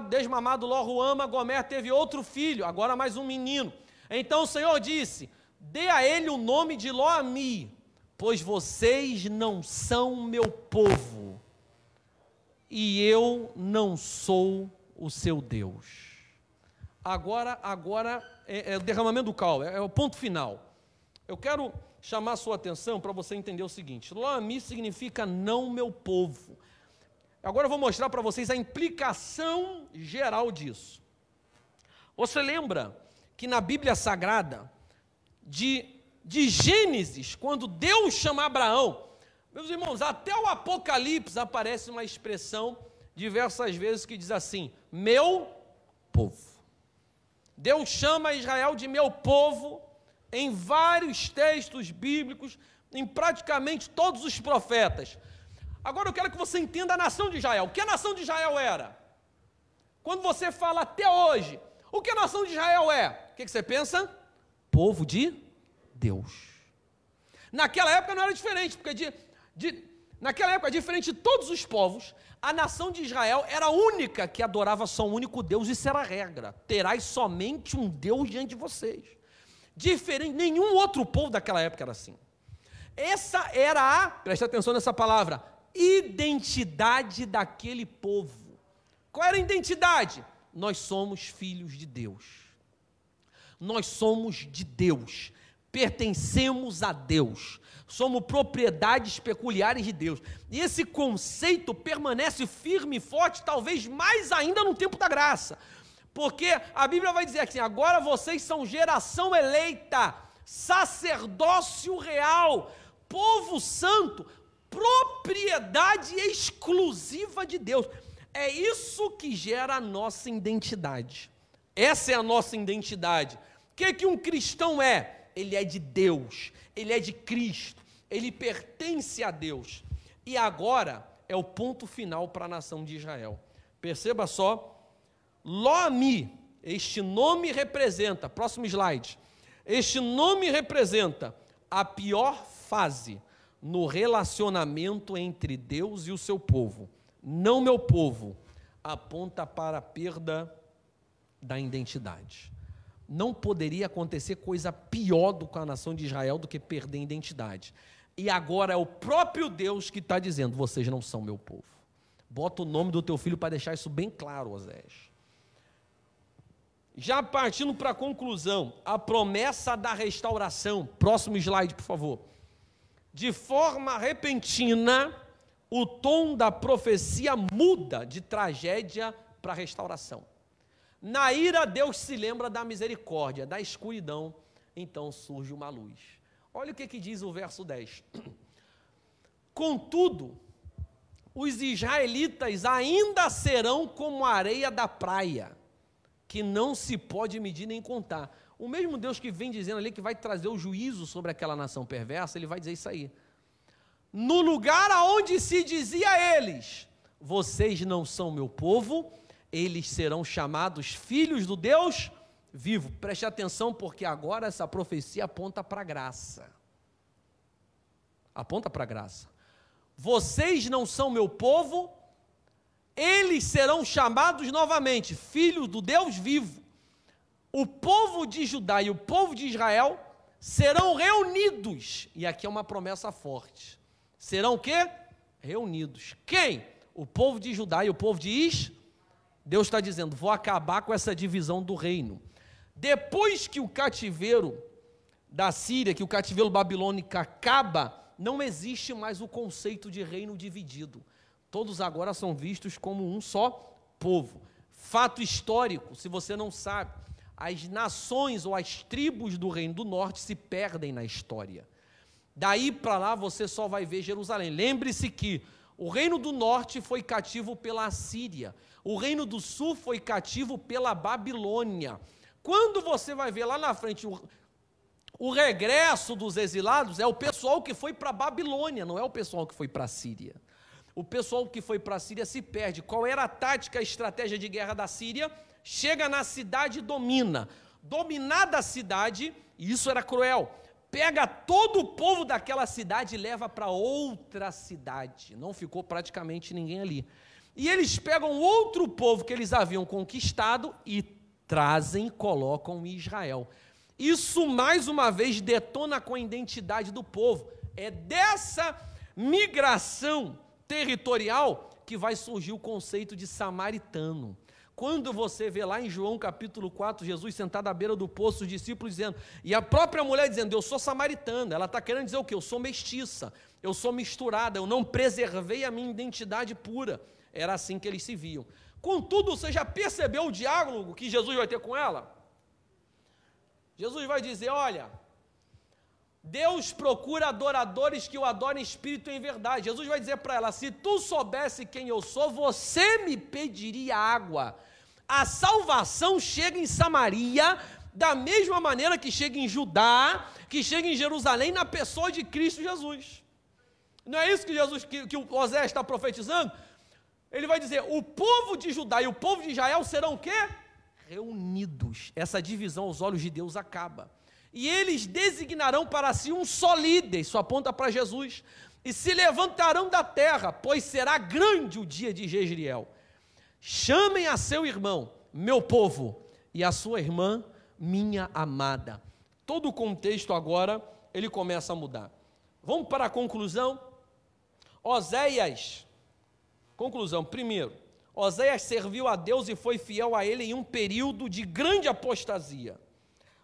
Speaker 3: desmamado Lo-Ruama, Gomer teve outro filho, agora mais um menino. Então o Senhor disse: dê a ele o nome de Lo-Ami, pois vocês não são meu povo, e eu não sou o seu Deus. Agora é o derramamento do cal, é o ponto final. Eu quero chamar a sua atenção para você entender o seguinte: Lo-Ami significa não meu povo. Agora eu vou mostrar para vocês a implicação geral disso. Você lembra que na Bíblia Sagrada, de Gênesis, quando Deus chama Abraão, meus irmãos, até o Apocalipse aparece uma expressão diversas vezes que diz assim: meu povo. Deus chama Israel de meu povo em vários textos bíblicos, em praticamente todos os profetas. Agora eu quero que você entenda a nação de Israel. O que a nação de Israel era? Quando você fala até hoje, o que a nação de Israel é? O que você pensa? Povo de Deus. Naquela época não era diferente, porque naquela época, diferente de todos os povos, a nação de Israel era a única que adorava só um único Deus, isso era a regra. Terás somente um Deus diante de vocês. Diferente, nenhum outro povo daquela época era assim. Essa era preste atenção nessa palavra, identidade daquele povo. Qual era a identidade? Nós somos filhos de Deus. Nós somos de Deus. Pertencemos a Deus. Somos propriedades peculiares de Deus. E esse conceito permanece firme e forte, talvez mais ainda no tempo da graça. Porque a Bíblia vai dizer assim: agora vocês são geração eleita, sacerdócio real, povo santo, propriedade exclusiva de Deus. É isso que gera a nossa identidade. Essa é a nossa identidade. O que um cristão é? Ele é de Deus, ele é de Cristo, ele pertence a Deus. E agora é o ponto final para a nação de Israel. Perceba só, Lo-Ami, este nome representa, próximo slide, este nome representa a pior fase no relacionamento entre Deus e o seu povo. Não meu povo, aponta para a perda da identidade. Não poderia acontecer coisa pior com a nação de Israel do que perder a identidade. E agora é o próprio Deus que está dizendo: vocês não são meu povo. Bota o nome do teu filho para deixar isso bem claro, Oséias. Já partindo para a conclusão, a promessa da restauração. Próximo slide, por favor. De forma repentina, o tom da profecia muda de tragédia para restauração. Na ira, Deus se lembra da misericórdia, da escuridão, então surge uma luz. Olha o que diz o verso 10. Contudo, os israelitas ainda serão como a areia da praia, que não se pode medir nem contar. O mesmo Deus que vem dizendo ali que vai trazer o juízo sobre aquela nação perversa, ele vai dizer isso aí. No lugar aonde se dizia a eles: vocês não são meu povo, eles serão chamados filhos do Deus vivo. Preste atenção, porque agora essa profecia aponta para a graça. Aponta para a graça. Vocês não são meu povo, eles serão chamados novamente filhos do Deus vivo. O povo de Judá e o povo de Israel serão reunidos. E aqui é uma promessa forte. Serão o quê? Reunidos. Quem? O povo de Judá e o povo de Israel. Deus está dizendo: vou acabar com essa divisão do reino. Depois que o cativeiro da Síria, que o cativeiro babilônico acaba, não existe mais o conceito de reino dividido. Todos agora são vistos como um só povo. Fato histórico, se você não sabe, as nações ou as tribos do Reino do Norte se perdem na história. Daí para lá você só vai ver Jerusalém. Lembre-se que o Reino do Norte foi cativo pela Assíria, o Reino do Sul foi cativo pela Babilônia. Quando você vai ver lá na frente o regresso dos exilados, é o pessoal que foi para a Babilônia, não é o pessoal que foi para a Síria. O pessoal que foi para a Síria se perde. Qual era a tática, a estratégia de guerra da Síria? Chega na cidade e domina. Dominada a cidade, e isso era cruel, pega todo o povo daquela cidade e leva para outra cidade. Não ficou praticamente ninguém ali. E eles pegam outro povo que eles haviam conquistado e trazem e colocam em Israel. Isso, mais uma vez, detona com a identidade do povo. É dessa migração territorial que vai surgir o conceito de samaritano. Quando você vê lá em João capítulo 4, Jesus sentado à beira do poço, os discípulos dizendo, e a própria mulher dizendo, eu sou samaritana, ela está querendo dizer o quê? Eu sou mestiça, eu sou misturada, eu não preservei a minha identidade pura. Era assim que eles se viam. Contudo, você já percebeu o diálogo que Jesus vai ter com ela? Jesus vai dizer, olha, Deus procura adoradores que o adorem em espírito e em verdade. Jesus vai dizer para ela, se tu soubesse quem eu sou, você me pediria água. A salvação chega em Samaria, da mesma maneira que chega em Judá, que chega em Jerusalém, na pessoa de Cristo Jesus. Não é isso que o Oséias está profetizando? Ele vai dizer, o povo de Judá e o povo de Israel serão o quê? Reunidos. Essa divisão aos olhos de Deus acaba. E eles designarão para si um só líder, isso aponta para Jesus, e se levantarão da terra, pois será grande o dia de Jezreel. Chamem a seu irmão, meu povo, e a sua irmã, minha amada. Todo o contexto agora, ele começa a mudar. Vamos para a conclusão? Oséias, conclusão, primeiro, Oséias serviu a Deus e foi fiel a ele em um período de grande apostasia.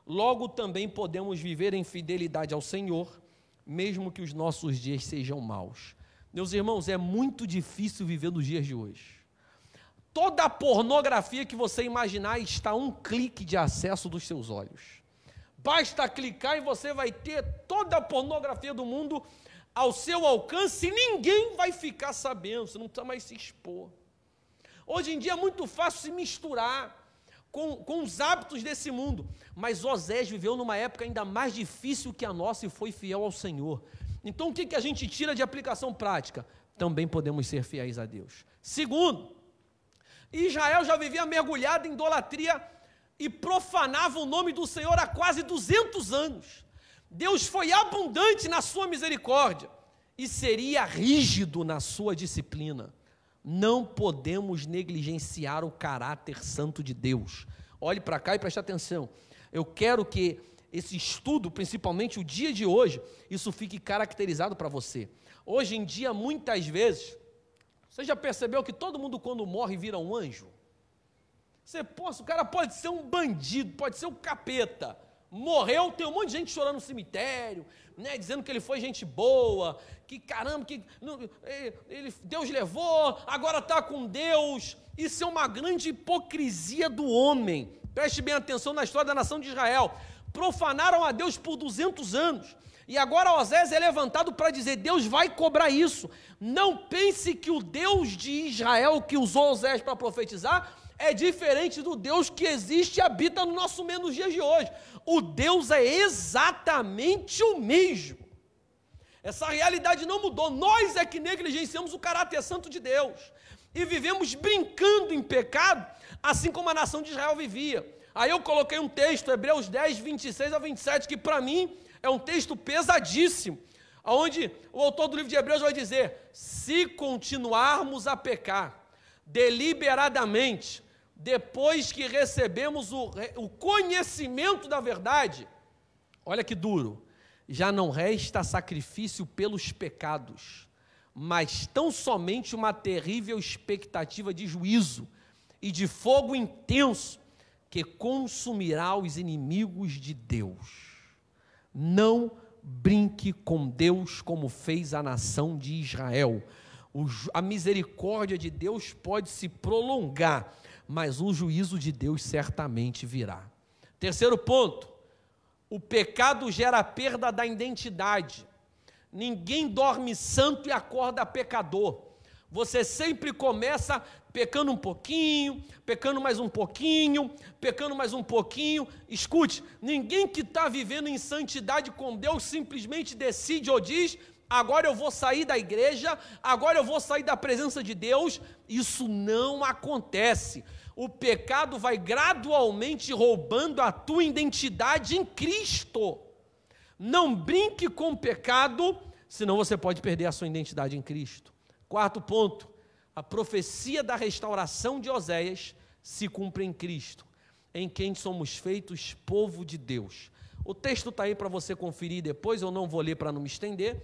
Speaker 3: Logo também podemos viver em fidelidade ao Senhor, mesmo que os nossos dias sejam maus. Meus irmãos, é muito difícil viver nos dias de hoje. Toda a pornografia que você imaginar está a um clique de acesso dos seus olhos. Basta clicar e você vai ter toda a pornografia do mundo ao seu alcance e ninguém vai ficar sabendo, você não precisa mais se expor. Hoje em dia é muito fácil se misturar com os hábitos desse mundo, mas Oséias viveu numa época ainda mais difícil que a nossa e foi fiel ao Senhor. Então o que a gente tira de aplicação prática? Também podemos ser fiéis a Deus. Segundo, Israel já vivia mergulhado em idolatria e profanava o nome do Senhor há quase 200 anos. Deus foi abundante na sua misericórdia e seria rígido na sua disciplina. Não podemos negligenciar o caráter santo de Deus. Olhe para cá e preste atenção. Eu quero que esse estudo, principalmente o dia de hoje, isso fique caracterizado para você. Hoje em dia, muitas vezes, você já percebeu que todo mundo quando morre vira um anjo? O cara pode ser um bandido, pode ser um capeta. Morreu, tem um monte de gente chorando no cemitério, né, dizendo que ele foi gente boa, que caramba, Deus levou, agora está com Deus. Isso é uma grande hipocrisia do homem. Preste bem atenção na história da nação de Israel. Profanaram a Deus por 200 anos. E agora Oséias é levantado para dizer, Deus vai cobrar isso. Não pense que o Deus de Israel que usou Oséias para profetizar é diferente do Deus que existe e habita no nosso meio nos dias de hoje. O Deus é exatamente o mesmo. Essa realidade não mudou. Nós é que negligenciamos o caráter santo de Deus. E vivemos brincando em pecado, assim como a nação de Israel vivia. Aí eu coloquei um texto, Hebreus 10, 26 a 27, que para mim é um texto pesadíssimo, onde o autor do livro de Hebreus vai dizer, se continuarmos a pecar deliberadamente, depois que recebemos o conhecimento da verdade, olha que duro, já não resta sacrifício pelos pecados, mas tão somente uma terrível expectativa de juízo e de fogo intenso que consumirá os inimigos de Deus. Não brinque com Deus como fez a nação de Israel. A misericórdia de Deus pode se prolongar, mas o juízo de Deus certamente virá. Terceiro ponto, o pecado gera perda da identidade. Ninguém dorme santo e acorda pecador. Você sempre começa pecando um pouquinho, pecando mais um pouquinho, pecando mais um pouquinho. Escute, ninguém que está vivendo em santidade com Deus simplesmente decide ou diz: agora eu vou sair da igreja, agora eu vou sair da presença de Deus. Isso não acontece. O pecado vai gradualmente roubando a tua identidade em Cristo. Não brinque com o pecado, senão você pode perder a sua identidade em Cristo. Quarto ponto, a profecia da restauração de Oséias se cumpre em Cristo, em quem somos feitos povo de Deus. O texto está aí para você conferir depois, eu não vou ler para não me estender.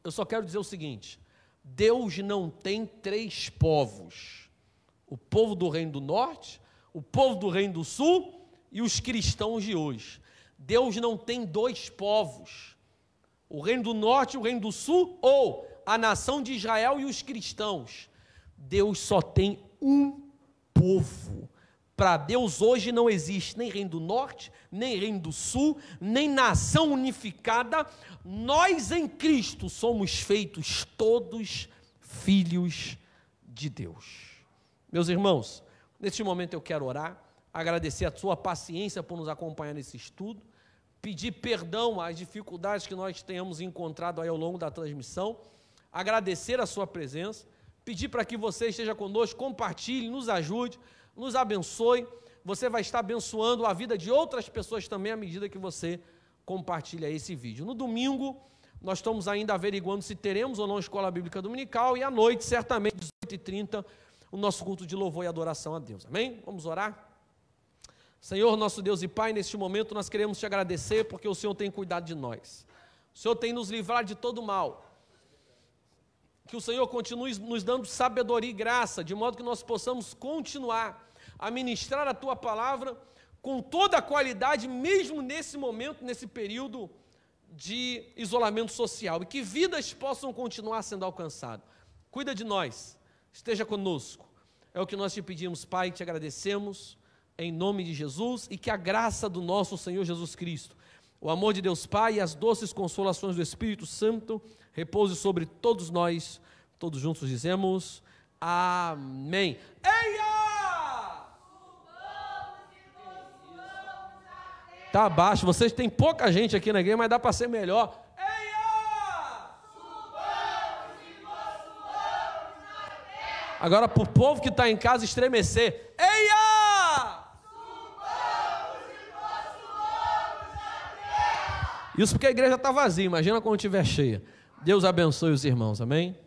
Speaker 3: Eu só quero dizer o seguinte: Deus não tem três povos: o povo do Reino do Norte, o povo do Reino do Sul e os cristãos de hoje. Deus não tem dois povos: o Reino do Norte e o Reino do Sul, ou a nação de Israel e os cristãos. Deus só tem um povo. Para Deus hoje não existe nem Reino do Norte, nem Reino do Sul, nem nação unificada. Nós em Cristo somos feitos todos filhos de Deus. Meus irmãos, neste momento eu quero orar, agradecer a sua paciência por nos acompanhar nesse estudo, pedir perdão às dificuldades que nós tenhamos encontrado aí ao longo da transmissão, agradecer a sua presença, pedir para que você esteja conosco, compartilhe, nos ajude, nos abençoe. Você vai estar abençoando a vida de outras pessoas também à medida que você compartilha esse vídeo. No domingo, nós estamos ainda averiguando se teremos ou não Escola Bíblica Dominical, e à noite, certamente, às 18h30, o nosso culto de louvor e adoração a Deus. Amém? Vamos orar? Senhor, nosso Deus e Pai, neste momento nós queremos te agradecer porque o Senhor tem cuidado de nós. O Senhor tem nos livrado de todo mal. Que o Senhor continue nos dando sabedoria e graça, de modo que nós possamos continuar a ministrar a Tua palavra com toda a qualidade, mesmo nesse momento, nesse período de isolamento social, e que vidas possam continuar sendo alcançadas. Cuida de nós, esteja conosco. É o que nós te pedimos, Pai, te agradecemos, em nome de Jesus, e que a graça do nosso Senhor Jesus Cristo, o amor de Deus Pai e as doces consolações do Espírito Santo repouse sobre todos nós. Todos juntos dizemos amém. Eia! Tá baixo, vocês têm pouca gente aqui na igreja, mas dá para ser melhor. Eia! Agora para o povo que está em casa estremecer. Eia! Isso porque a igreja está vazia, imagina quando estiver cheia. Deus abençoe os irmãos, amém?